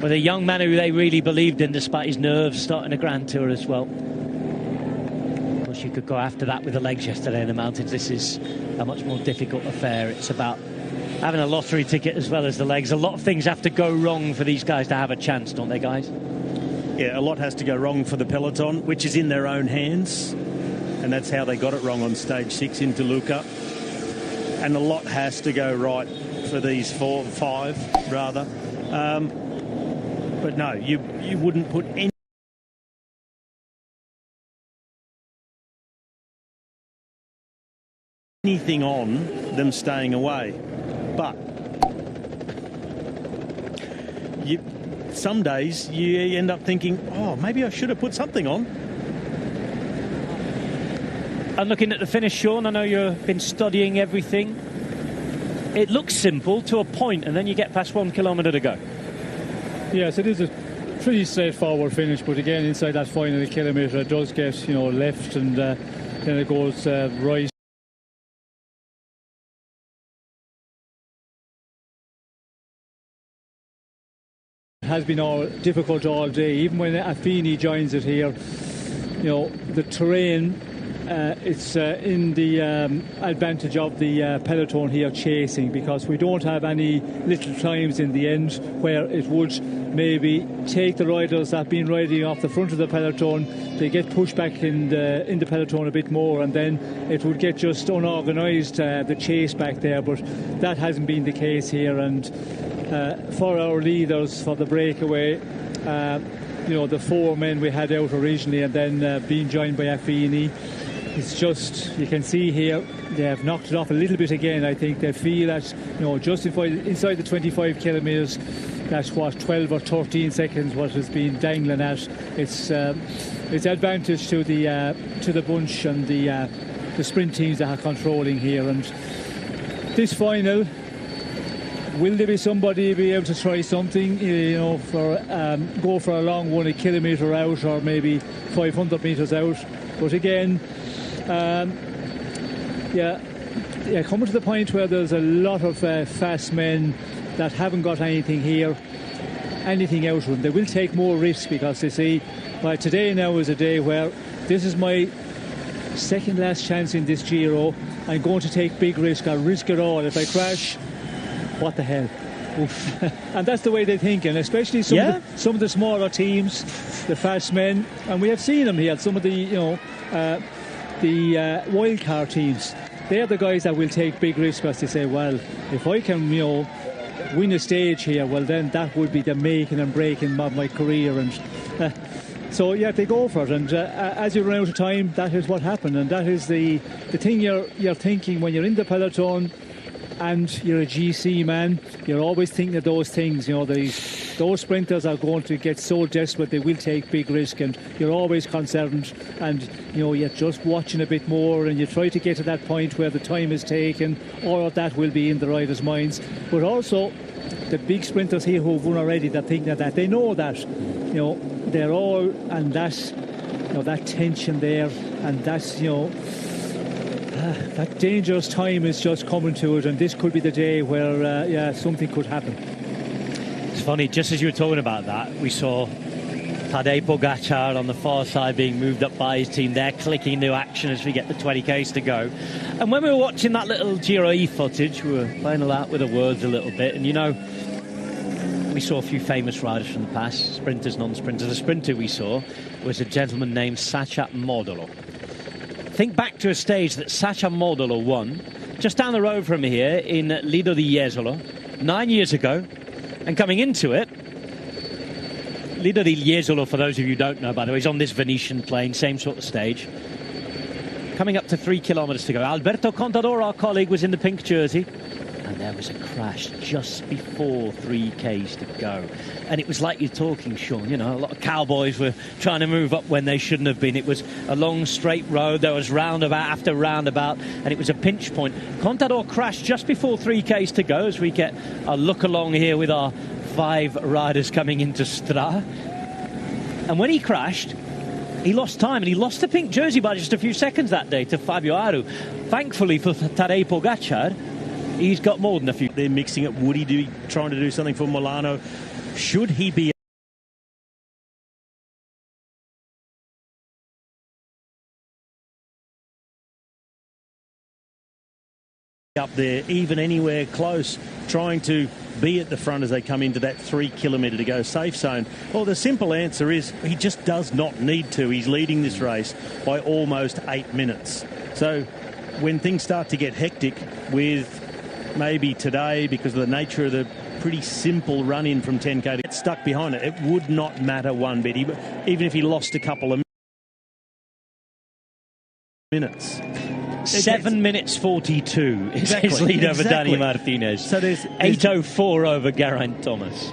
with a young man who they really believed in despite his nerves, starting a Grand Tour as well. Of course, you could go after that with the legs yesterday in the mountains. This is a much more difficult affair. It's about having a lottery ticket as well as the legs. A lot of things have to go wrong for these guys to have a chance, don't they, guys? Yeah, a lot has to go wrong for the peloton, which is in their own hands. And that's how they got it wrong on stage 6 in Toluca. And a lot has to go right for these 5, rather. But no, you wouldn't put anything on them staying away. But some days you end up thinking, oh, maybe I should have put something on. And looking at the finish, Sean, I know you've been studying everything. It looks simple to a point, and then you get past 1 kilometre to go. Yes, it is a pretty straightforward finish, but again, inside that final kilometre, it does get, left and then it goes right. It has been all difficult all day. Even when Affini joins it here, you know, the terrain, it's in the advantage of the Peloton here chasing, because we don't have any little climbs in the end where it would maybe take the riders that have been riding off the front of the Peloton, they get pushed back in the Peloton a bit more, and then it would get just unorganised, the chase back there. But that hasn't been the case here, and for our leaders for the breakaway, you know, the 4 men we had out originally and then being joined by Affini, it's just, you can see here, they have knocked it off a little bit again. I think they feel that, you know, just inside the 25 kilometres, that's what, 12 or 13 seconds what has been dangling at. It's advantage to the bunch and the sprint teams that are controlling here. And this final, will there be somebody be able to try something, you know, for go for a long one, a kilometre out or maybe 500 metres out? But again, coming to the point where there's a lot of fast men that haven't got anything out of them. They will take more risks because they see, well, today now is a day where this is my second last chance in this Giro. I'm going to take big risk. I'll risk it all. If I crash, what the hell? Oof. And that's the way they think, and especially some of the smaller teams, the fast men, and we have seen them here. Some of the, you know, the wildcard teams, they're the guys that will take big risks because they say, well, if I can, you know, win a stage here, well, then that would be the making and breaking of my career. And so yeah, they go for it, and as you run out of time, that is what happened, and that is the thing you're thinking when you're in the Peloton and you're a GC man. You're always thinking of those things, you know. Those sprinters are going to get so desperate they will take big risk, and you're always concerned, and you know, you're just watching a bit more, and you try to get to that point where the time is taken. All of that will be in the riders' minds, but also the big sprinters here who've won already, they're thinking of that. They know that, you know, they're all, and that's, you know, that tension there, and that's, you know, that dangerous time is just coming to it, and this could be the day where something could happen. It's funny, just as you were talking about that, we saw Tadej Pogacar on the far side being moved up by his team. They're clicking into action as we get the 20k's to go. And when we were watching that little Giro E footage, we were playing out with the words a little bit, and you know, we saw a few famous riders from the past, sprinters, non-sprinters. The sprinter we saw was a gentleman named Sacha Modolo. Think back to a stage that Sacha Modolo won just down the road from here in Lido di Jesolo 9 years ago. And coming into it, Lido di Jesolo, for those of you who don't know, by the way, is on this Venetian plain, same sort of stage. Coming up to 3 kilometres to go. Alberto Contador, our colleague, was in the pink jersey, and there was a crash just before 3k's to go. And it was like you're talking, Sean, you know, a lot of cowboys were trying to move up when they shouldn't have been. It was a long straight road, there was roundabout after roundabout, and it was a pinch point. Contador crashed just before 3k's to go as we get a look along here with our 5 riders coming into Stra. And when he crashed, he lost time, and he lost the pink jersey by just a few seconds that day to Fabio Aru. Thankfully for Tadej Pogacar, he's got more than a few. They're mixing it. Would he be trying to do something for Milano? Should he be up there, even anywhere close, trying to be at the front as they come into that 3 kilometre to go safe zone? Well, the simple answer is he just does not need to. He's leading this race by almost 8 minutes. So when things start to get hectic with maybe today, because of the nature of the pretty simple run-in from 10k to get stuck behind it, it would not matter one bit, even if he lost a couple of minutes. 7 minutes 42 is his lead over Dani Martinez. So there's 8:04 over Geraint Thomas.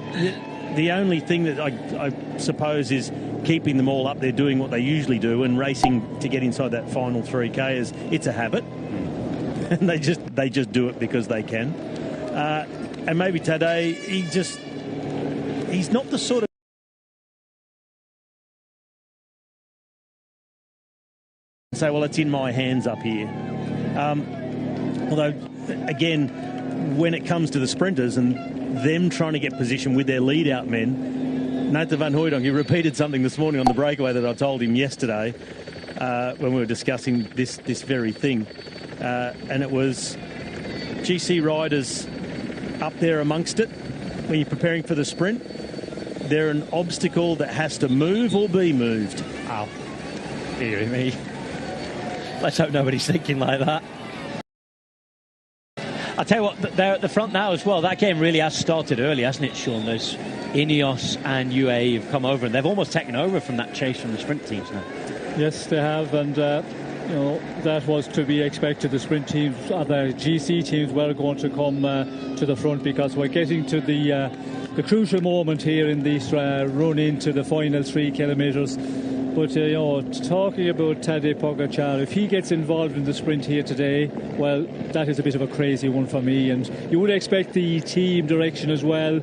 The only thing that I suppose is keeping them all up there doing what they usually do and racing to get inside that final 3k is it's a habit. And they just do it because they can. And maybe Tadej, he's not the sort of say, well, it's in my hands up here. Although, again, when it comes to the sprinters and them trying to get position with their lead-out men, Nathan van Hooydonk, he repeated something this morning on the breakaway that I told him yesterday when we were discussing this very thing. And it was GC riders up there amongst it when you're preparing for the sprint. They're an obstacle that has to move or be moved. Ow. Dear me. Let's hope nobody's thinking like that. I'll tell you what, they're at the front now as well. That game really has started early, hasn't it, Sean? There's Ineos and UAE have come over, and they've almost taken over from that chase from the sprint teams now. Yes, they have, and you know, that was to be expected. The sprint teams, the GC teams were going to come to the front, because we're getting to the crucial moment here in this run into the final 3 kilometres. But, you know, talking about Tadej Pogačar, if he gets involved in the sprint here today, well, that is a bit of a crazy one for me. And you would expect the team direction as well.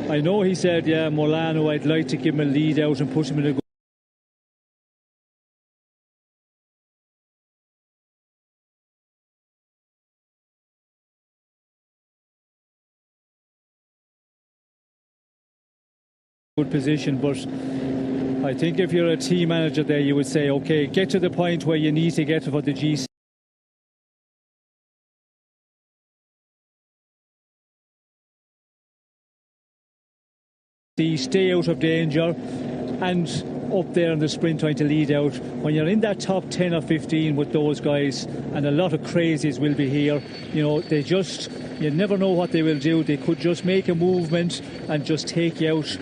I know he said, yeah, Molano, I'd like to give him a lead out and put him in a good position, but I think if you're a team manager there, you would say, okay, get to the point where you need to get for the GC. Stay out of danger, and up there in the sprint trying to lead out. When you're in that top 10 or 15 with those guys, and a lot of crazies will be here, you know, you never know what they will do. They could just make a movement and just take you out,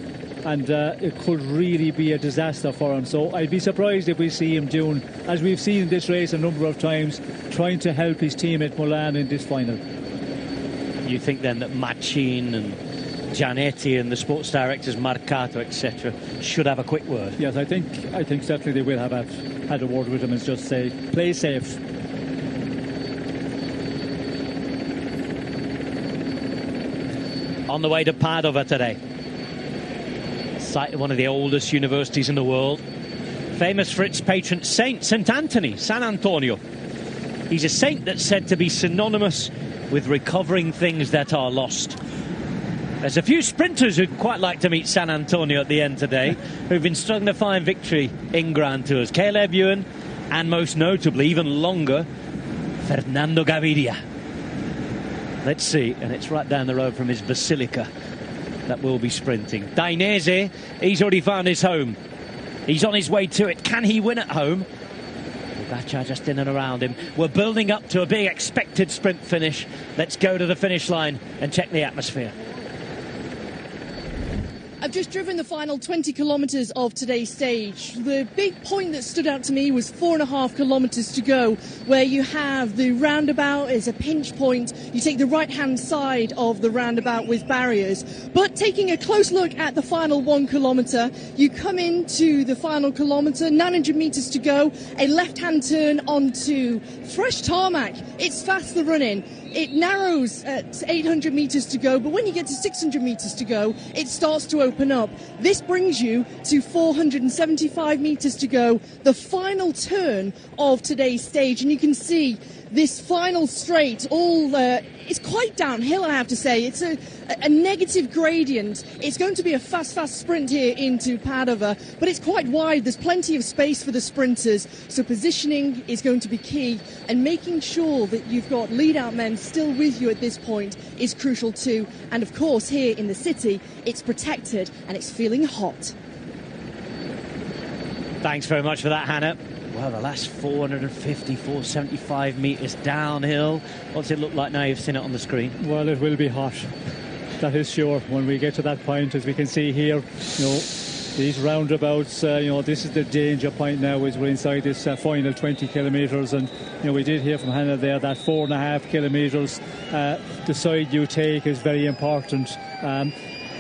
and it could really be a disaster for him. So I'd be surprised if we see him doing, as we've seen in this race a number of times, trying to help his team at Milan in this final. You think then that Machin and Gianetti and the sports directors, Marcato, etc., should have a quick word? Yes, I think certainly they will have had a word with him and just say, play safe. On the way to Padova today. Site of one of the oldest universities in the world. Famous for its patron saint, St. Anthony, San Antonio. He's a saint that's said to be synonymous with recovering things that are lost. There's a few sprinters who'd quite like to meet San Antonio at the end today, who've been struggling to find victory in Grand Tours. Caleb Ewan, and most notably, even longer, Fernando Gaviria. Let's see, and it's right down the road from his Basilica that will be sprinting. Dainese, he's already found his home. He's on his way to it. Can he win at home? Pogačar just in and around him. We're building up to a big expected sprint finish. Let's go to the finish line and check the atmosphere. I've just driven the final 20 kilometres of today's stage. The big point that stood out to me was 4.5 kilometres to go, where you have the roundabout as a pinch point. You take the right-hand side of the roundabout with barriers. But taking a close look at the final 1 kilometre, you come into the final kilometre, 900 metres to go, a left-hand turn onto fresh tarmac. It's fast, the run-in. It narrows at 800 metres to go, but when you get to 600 metres to go, it starts to open up. This brings you to 475 metres to go, the final turn of today's stage, and you can see this final straight, it's quite downhill, I have to say. It's a negative gradient. It's going to be a fast sprint here into Padova, but it's quite wide. There's plenty of space for the sprinters, so positioning is going to be key, and making sure that you've got lead-out men still with you at this point is crucial too. And of course, here in the city, it's protected and it's feeling hot. Thanks very much for that, Hannah. Well, the last 475 metres downhill. What's it look like now you've seen it on the screen? Well, it will be hot. That is sure. When we get to that point, as we can see here, you know, these roundabouts, this is the danger point now as we're inside this final 20 kilometres. And, you know, we did hear from Hannah there that 4.5 kilometres, the side you take is very important.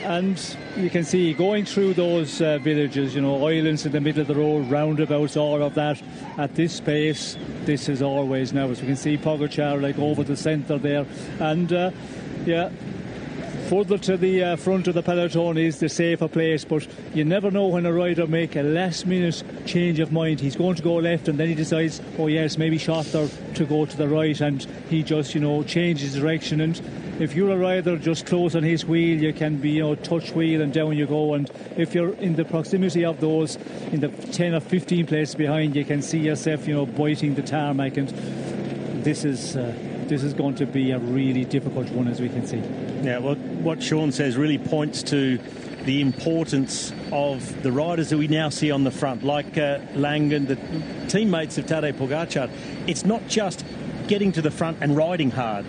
And you can see going through those villages, you know, islands in the middle of the road, roundabouts, all of that. At this pace, this is always now. As we can see Pogačar like over the centre there. And, further to the front of the peloton is the safer place, but you never know when a rider make a last minute change of mind. He's going to go left and then he decides, oh yes, maybe shorter to go to the right, and he just, you know, changes direction. And if you're a rider just close on his wheel, you can be, you know, touch wheel and down you go. And if you're in the proximity of those, in the 10 or 15 places behind, you can see yourself, you know, biting the tarmac. And this is going to be a really difficult one, as we can see. Yeah, well, what Sean says really points to the importance of the riders that we now see on the front, like Langen, the teammates of Tadej Pogačar. It's not just getting to the front and riding hard.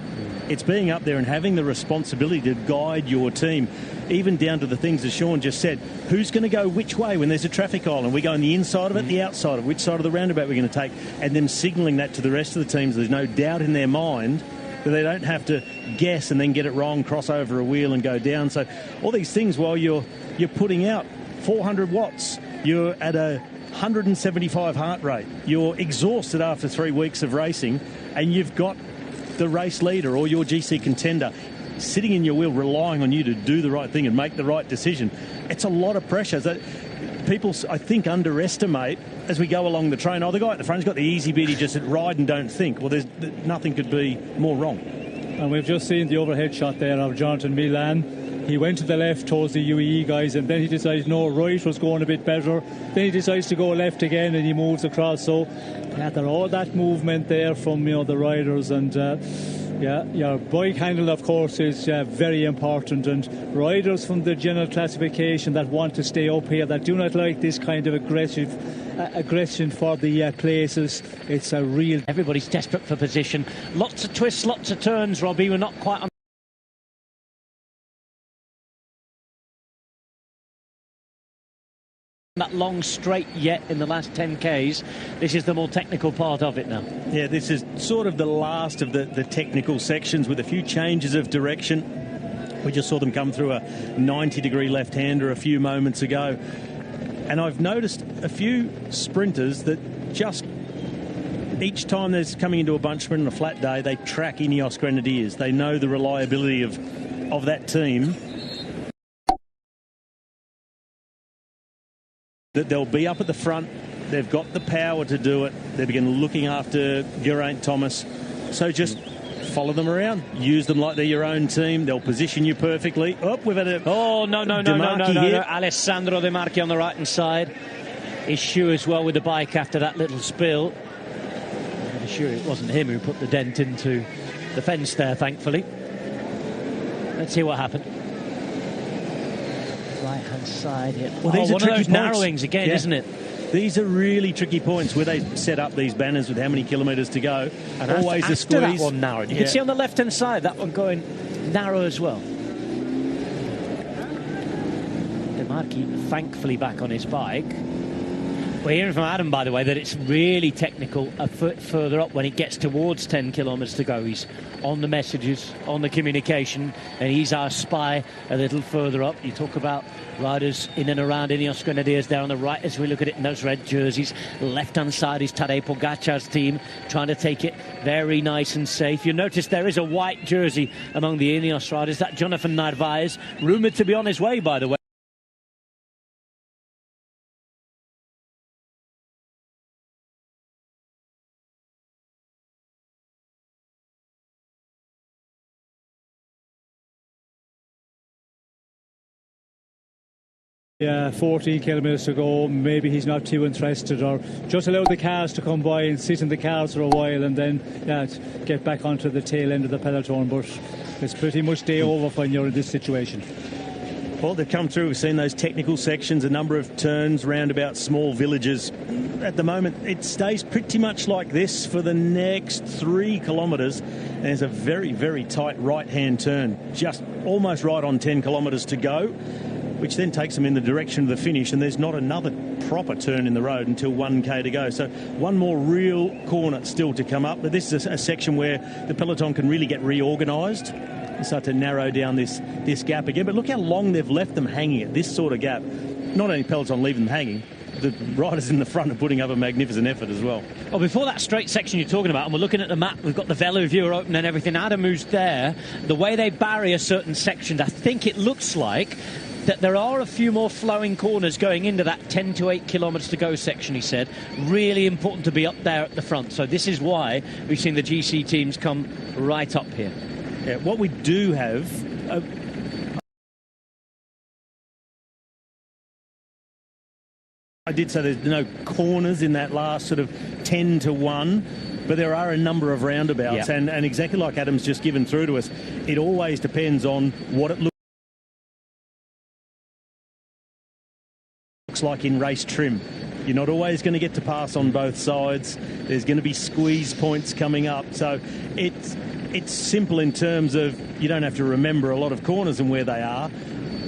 It's being up there and having the responsibility to guide your team, even down to the things that Sean just said. Who's going to go which way when there's a traffic island? We go on the inside of it, the outside of it, which side of the roundabout we're going to take, and them signalling that to the rest of the teams. There's no doubt in their mind that they don't have to guess and then get it wrong, cross over a wheel and go down. So all these things while you're putting out 400 watts, you're at a 175 heart rate, you're exhausted after 3 weeks of racing, and you've got the race leader or your GC contender sitting in your wheel relying on you to do the right thing and make the right decision. It's a lot of pressure that people, I think, underestimate as we go along the train. Oh, the guy at the front's got the easy bit, he just ride and don't think. Well, nothing could be more wrong. And we've just seen the overhead shot there of Jonathan Milan. He went to the left towards the UAE guys, and then he decided no, right was going a bit better. Then he decides to go left again, and he moves across. So yeah, there all that movement there from, you know, the riders. And yeah, your bike handle, of course, is very important. And riders from the general classification that want to stay up here, that do not like this kind of aggression for the places, it's a real... Everybody's desperate for position. Lots of twists, lots of turns, Robbie. We're not quite on that long straight yet in the last 10Ks. This is the more technical part of it now. Yeah, this is sort of the last of the technical sections with a few changes of direction. We just saw them come through a 90-degree left-hander a few moments ago. And I've noticed a few sprinters that just each time there's coming into a bunch sprint on a flat day, they track Ineos Grenadiers. They know the reliability of that team. That they'll be up at the front. They've got the power to do it. They begin looking after Geraint Thomas. So just follow them around. Use them like they're your own team. They'll position you perfectly. Oh, we've had a... Oh, no. Alessandro De Marchi on the right-hand side. His shoe as well with the bike after that little spill. I'm sure it wasn't him who put the dent into the fence there, thankfully. Let's see what happened. Right-hand side here. Well, these are one tricky of those points. narrowings again, isn't it? These are really tricky points where they set up these banners with how many kilometres to go. And always after a squeeze. that one narrowed. You can see on the left-hand side that one going narrow as well. De Marchi thankfully back on his bike. We're hearing from Adam, by the way, that it's really technical a foot further up when it gets towards 10 kilometres to go. He's on the messages, on the communication, and he's our spy a little further up. You talk about riders in and around Ineos Grenadiers there on the right as we look at it in those red jerseys. Left-hand side is Tadej Pogačar's team trying to take it very nice and safe. You notice there is a white jersey among the Ineos riders. That Jonathan Narvaez, rumoured to be on his way, by the way. Yeah, 14 kilometres to go. Maybe he's not too interested, or just allow the cars to come by and sit in the cars for a while and then get back onto the tail end of the peloton. But it's pretty much day over when you're in this situation. Well, they've come through. We've seen those technical sections, a number of turns round about small villages. At the moment, it stays pretty much like this for the next 3 kilometres. There's a very, very tight right-hand turn, just almost right on 10 kilometres to go, which then takes them in the direction of the finish, and there's not another proper turn in the road until 1k to go. So one more real corner still to come up, but this is a section where the peloton can really get reorganised and start to narrow down this gap again. But look how long they've left them hanging at this sort of gap. Not only peloton leaving them hanging, the riders in the front are putting up a magnificent effort as well. Well, before that straight section you're talking about, and we're looking at the map, we've got the Velo viewer open and everything. Adam, who's there, the way they barrier certain sections, I think it looks like that there are a few more flowing corners going into that 10 to 8 kilometres to go section, he said. Really important to be up there at the front. So this is why we've seen the GC teams come right up here. Yeah, what we do have... I did say there's no corners in that last sort of 10 to 1, but there are a number of roundabouts. Yep. And exactly like Adam's just given through to us, it always depends on what it looks like in race trim. You're not always going to get to pass on both sides. There's going to be squeeze points coming up. So it's simple in terms of you don't have to remember a lot of corners and where they are,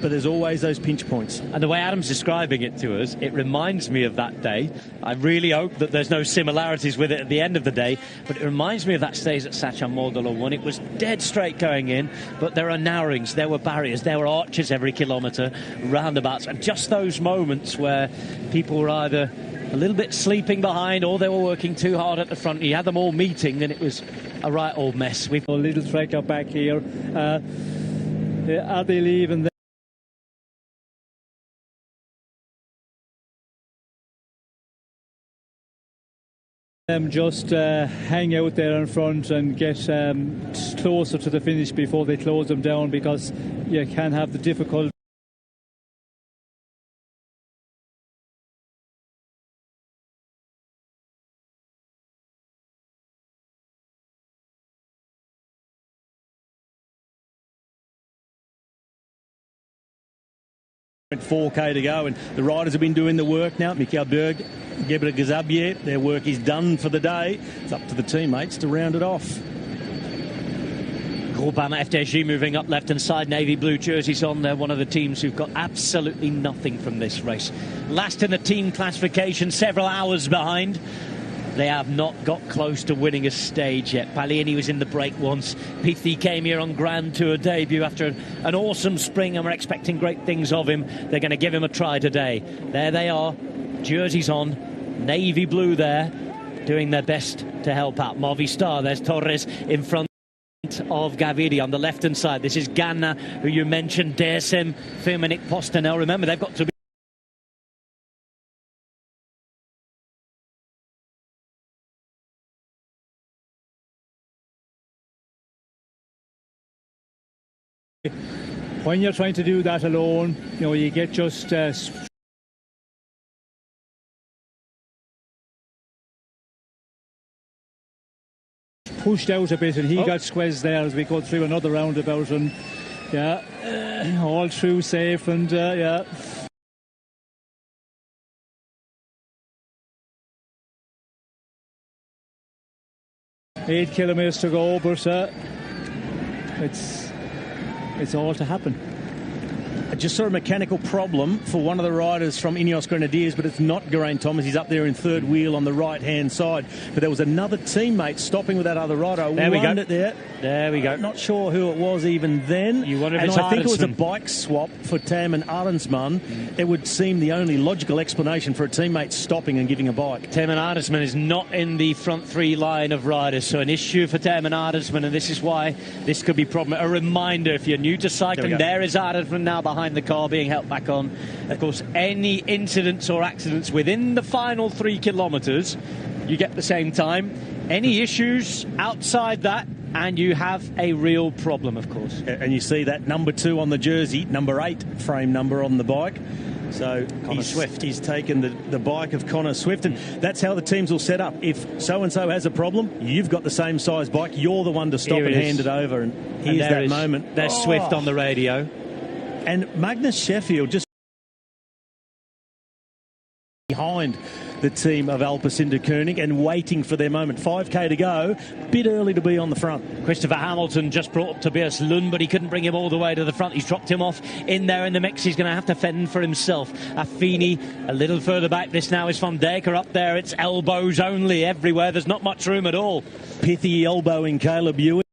but there's always those pinch points. And the way Adam's describing it to us, it reminds me of that day. I really hope that there's no similarities with it at the end of the day, but it reminds me of that stage at Sachin-Morgolo one. It was dead straight going in, but there are narrowings, there were barriers, there were arches every kilometre, roundabouts, and just those moments where people were either a little bit sleeping behind or they were working too hard at the front. You had them all meeting and it was a right old mess. We've a little track up back here. Are they leaving? Just hang out there in front and get closer to the finish before they close them down, because you can have the difficult. .4k to go, and the riders have been doing the work now. Michael Berg, Gebre Gazabier, their work is done for the day. It's up to the teammates to round it off. Groupama FDG moving up left-hand side, navy blue jerseys on. They're one of the teams who've got absolutely nothing from this race. Last in the team classification, several hours behind. They have not got close to winning a stage yet. Palini was in the break once. Pithi came here on Grand Tour debut after an awesome spring, and we're expecting great things of him. They're going to give him a try today. There they are, jerseys on, navy blue there, doing their best to help out. Movistar, there's Torres in front of Gaviri on the left-hand side. This is Ganna, who you mentioned, DSM, Firmenich, Postanel. Remember, they've got to be when you're trying to do that alone, you know, you get just pushed out a bit, and he got squeezed there as we go through another roundabout, and yeah, all through safe, and yeah. Eight kilometres to go, but it's all to happen. I just saw a mechanical problem for one of the riders from Ineos Grenadiers, but it's not Geraint Thomas. He's up there in third wheel on the right-hand side. But there was another teammate stopping with that other rider. There we go. There we go. Not sure who it was even then. You wonder if and it's I think it was a Arensman. bike swap for Tam and Arensman. It would seem the only logical explanation for a teammate stopping and giving a bike. Tam and Arensman is not in the front three line of riders, so an issue for Tam and Arensman, and this is why this could be a problem. A reminder, if you're new to cycling, there is Arensman now behind the car being helped back on. Of course, any incidents or accidents within the final 3 kilometres, you get the same time. Any issues outside that, and you have a real problem, of course. And you see that number 2 on the jersey, number 8 frame number on the bike. So he's taken the bike of Connor Swift, and that's how the teams will set up. If so-and-so has a problem, you've got the same size bike, you're the one to stop and hand it over. And here's that moment. There's Swift on the radio. And Magnus Sheffield just behind the team of Alpecin Koenig and waiting for their moment. 5k to go, bit early to be on the front. Christopher Hamilton just brought up Tobias Lund, but he couldn't bring him all the way to the front. He's dropped him off in there in the mix. He's going to have to fend for himself. Affini a little further back. This now is Van Dijk up there. It's elbows only everywhere. There's not much room at all. Pithy elbowing Caleb Ewan.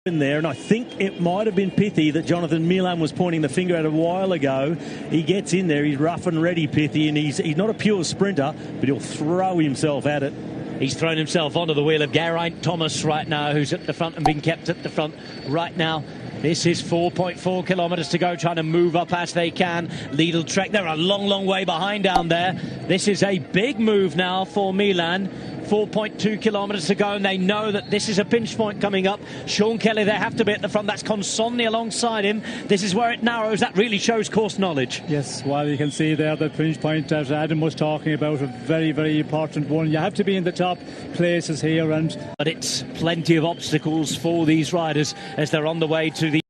in there, and I think it might have been Pithy that Jonathan Milan was pointing the finger at a while ago. He gets in there, he's rough and ready, Pithy, and he's not a pure sprinter, but he'll throw himself at it. He's thrown himself onto the wheel of Geraint Thomas right now, who's at the front and being kept at the front right now. This is 4.4 kilometres to go, trying to move up as they can. Lidl Trek, they're a long, long way behind down there. This is a big move now for Milan. 4.2 kilometres to go, and they know that this is a pinch point coming up. Sean Kelly, they have to be at the front. That's Consonni alongside him. This is where it narrows. That really shows course knowledge. Yes, well, you can see there the pinch point that Adam was talking about, a very, very important one. You have to be in the top places here. But it's plenty of obstacles for these riders as they're on the way to the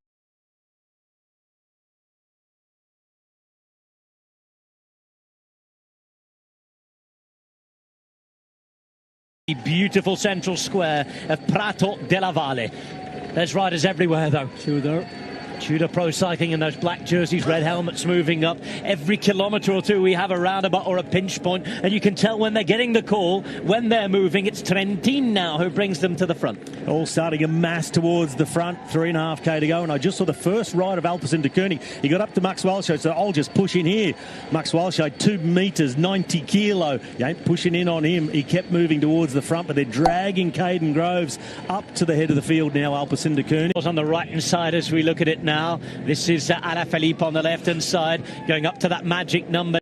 beautiful central square of Prato della Valle. There's riders everywhere though. Tudor Pro Cycling in those black jerseys, red helmets moving up. Every kilometre or two we have a roundabout or a pinch point, and you can tell when they're getting the call, when they're moving. It's Trentin now who brings them to the front. All starting a mass towards the front, 3.5k to go, and I just saw the first ride of Alpecin de Koning. He got up to Max Walscheid, so I'll just push in here. Max Walscheid, 2 metres, 90 kilo. You ain't pushing in on him. He kept moving towards the front, but they're dragging Caden Groves up to the head of the field now, Alpecin de Koning. On the right-hand side as we look at it now. This is Alaphilippe on the left-hand side, going up to that magic number.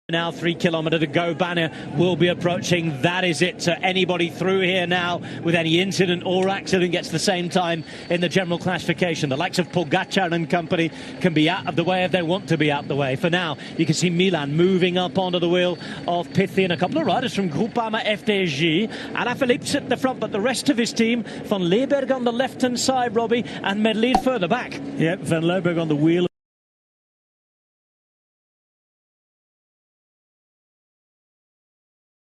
Now 3 kilometres to go. Banner will be approaching. That is it. So anybody through here now with any incident or accident gets the same time in the general classification. The likes of Pogacar and company can be out of the way if they want to be out of the way. For now, you can see Milan moving up onto the wheel of Pithy and a couple of riders from Groupama FDJ. Alaphilippe's at the front, but the rest of his team, Van Leeuwenberg on the left-hand side, Robbie, and Merlier further back. Yep, Van Leeuwenberg on the wheel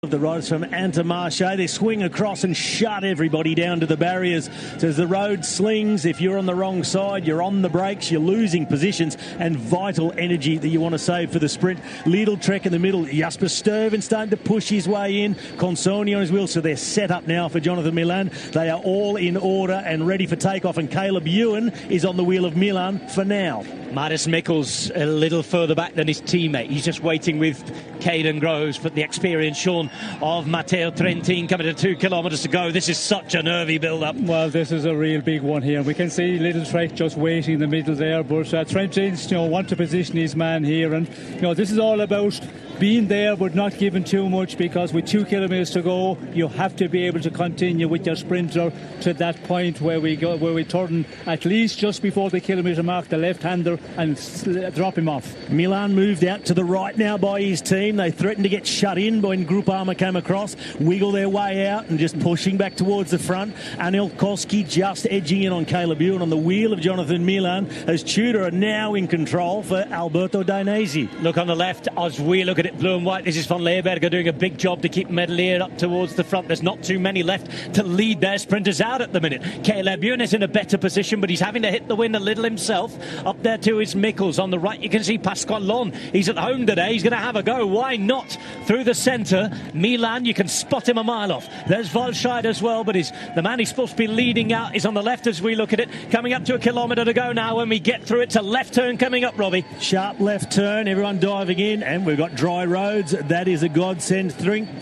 of the riders from Intermarché. They swing across and shut everybody down to the barriers. So as the road slings, if you're on the wrong side, you're on the brakes, you're losing positions and vital energy that you want to save for the sprint. Lidl Trek in the middle. Jasper Stuyven starting to push his way in. Consonni on his wheel, so they're set up now for Jonathan Milan. They are all in order and ready for takeoff, and Caleb Ewan is on the wheel of Milan for now. Maris Mikkels a little further back than his teammate. He's just waiting with Caden Groves, but the experienced Sean of Matteo Trentin coming to 2 kilometres to go. This is such a nervy build-up. Well, this is a real big one here. We can see Lidl Trek just waiting in the middle there, but Trentin's, want to position his man here, and this is all about being there but not giving too much, because with 2 kilometres to go, you have to be able to continue with your sprinter to that point where we turn at least just before the kilometre mark, the left-hander, and drop him off. Milan moved out to the right now by his team. They threatened to get shut in when Groupama came across, wiggle their way out and just pushing back towards the front. Anil Koski just edging in on Caleb Ewan on the wheel of Jonathan Milan, as Tudor are now in control for Alberto Dainese. Look on the left as we look at it, blue and white. This is Van Leeuwenberg doing a big job to keep Merlier up towards the front. There's not too many left to lead their sprinters out at the minute. Caleb Ewan is in a better position, but he's having to hit the wind a little himself. Up there too is Mikkels. On the right you can see Pascal Lon. He's at home today. He's going to have a go. Why not? Through the centre. Milan, you can spot him a mile off. There's Walscheid as well, but the man he's supposed to be leading out is on the left as we look at it. Coming up to 1 kilometre to go now. When we get through, it's a left turn coming up, Robbie. Sharp left turn, everyone diving in, and we've got dry roads. That is a godsend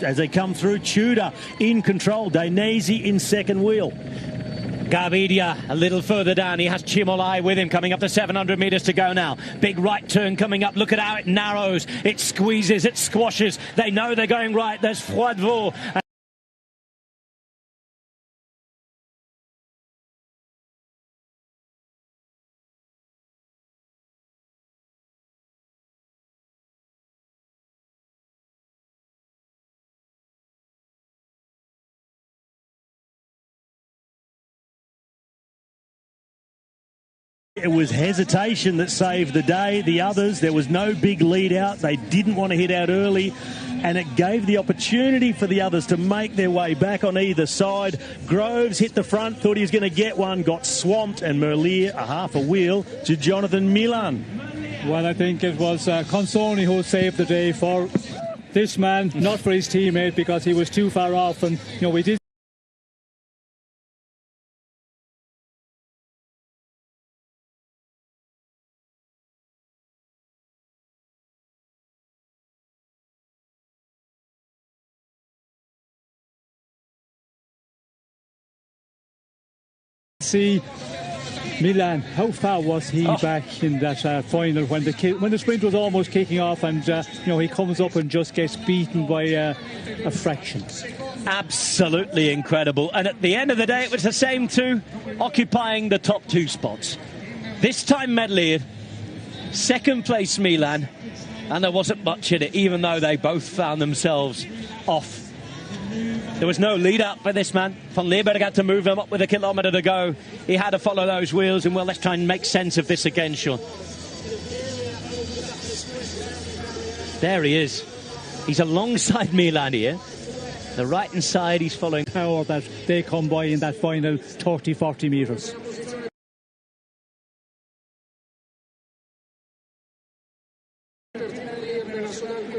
as they come through. Tudor in control. Dainese in second wheel. Gavidia a little further down. He has Chimolai with him, coming up to 700 metres to go now. Big right turn coming up. Look at how it narrows. It squeezes. It squashes. They know they're going right. There's Froidevaux. It was hesitation that saved the day. The others, there was no big lead out. They didn't want to hit out early, and it gave the opportunity for the others to make their way back on either side. Groves hit the front, thought he was going to get one, got swamped, and Merlier a half a wheel to Jonathan Milan. Well, I think it was Consonni who saved the day for this man, not for his teammate, because he was too far off, and we did see Milan. How far was he back in that final when the sprint was almost kicking off, and he comes up and just gets beaten by a fraction. Absolutely incredible. And at the end of the day, it was the same two occupying the top two spots. This time Medley, second place Milan, and there wasn't much in it, even though they both found themselves off. There was no lead up for this man. Van Leeuwen had to move him up with a kilometre to go. He had to follow those wheels, and well, let's try and make sense of this again, Sean. There he is. He's alongside Milan here. The right-hand side, he's following. Power that they come by in that final 30-40 metres.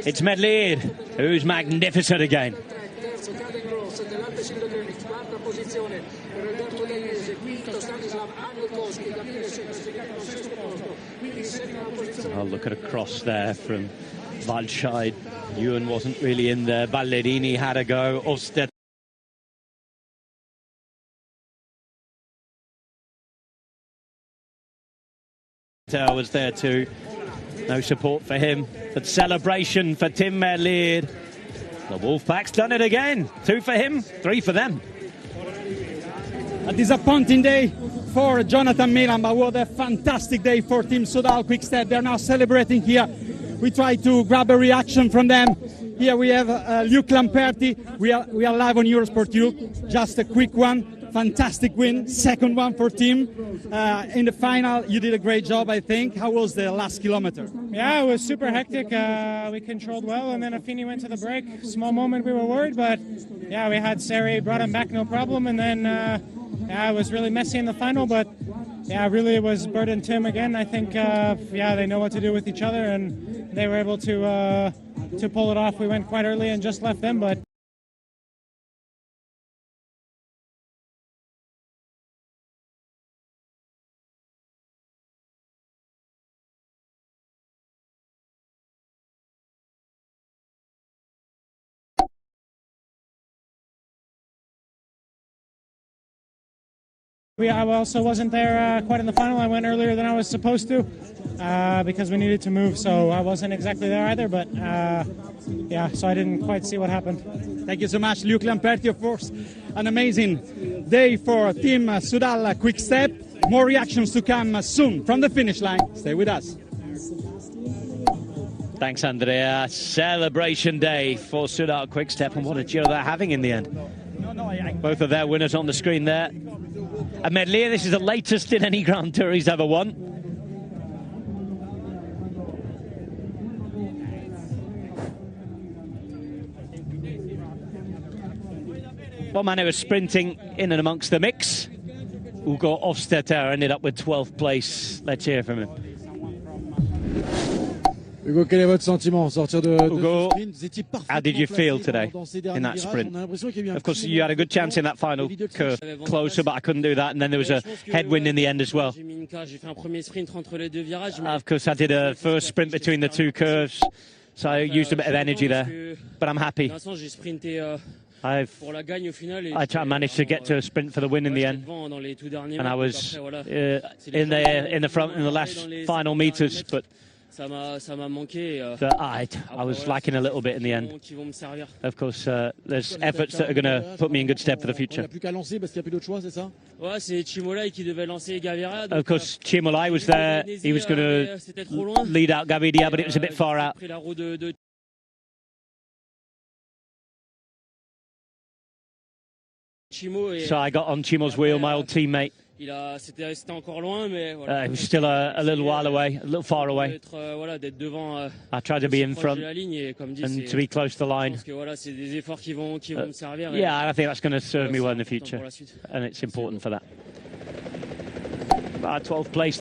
It's Medley, who's magnificent again. I'll look at a cross there from Waldscheid. Ewan wasn't really in there. Ballerini had a go. Oster was there too. No support for him. But celebration for Tim Merlier. The Wolfpack's done it again. 2 for him, 3 for them. A disappointing day for Jonathan Milan, but what a fantastic day for Team Soudal Quick-Step. They're now celebrating here. We try to grab a reaction from them. Here we have Luc Lamperti. We are live on Eurosport Luc. Just a quick one. Fantastic win, second one for Team. In the final, you did a great job, I think. How was the last kilometer? Yeah, it was super hectic. We controlled well, and then Affini went to the break. Small moment, we were worried, but yeah, we had Seri, brought him back, no problem. And then yeah, it was really messy in the final, but yeah, really it was Bert and Tim again. I think yeah, they know what to do with each other, and they were able to pull it off. We went quite early and just left them, but I also wasn't there quite in the final. I went earlier than I was supposed to because we needed to move, so I wasn't exactly there either, but yeah, so I didn't quite see what happened. Thank you so much, Luc Lamperti, of course. An amazing day for Team Soudal Quick-Step. More reactions to come soon from the finish line. Stay with us. Thanks, Andrea. Celebration day for Soudal Quick-Step, and what a Giro they're having in the end. Both of their winners on the screen there. And Medley, this is the latest in any Grand Tour he's ever won. One man who was sprinting in and amongst the mix, Hugo Hofstetter, ended up with 12th place. Let's hear from him. Hugo, quel est votre sentiment sortir de Hugo, sprint? how did you feel today in that sprint? Of course, you had a good chance in that final curve, closer, but I couldn't do that, and then there was a headwind in the end as well. Of course, I did a first sprint between the two curves, so I used a bit of energy there, but I'm happy. I managed to get to a sprint for the win in the end, and I was in the front in the last final meters, but I was lacking a little bit in the end. Of course, there's efforts that are going to put me in good stead for the future. Of course, Chimolai was there. He was going to lead out Gaviria, but it was a bit far out. So I got on Chimo's wheel, my old teammate. He was still a little while away, a little far away. I tried to be in front and to be close to the line. Yeah, I think that's going to serve me well in the future, and it's important for that. 12th place.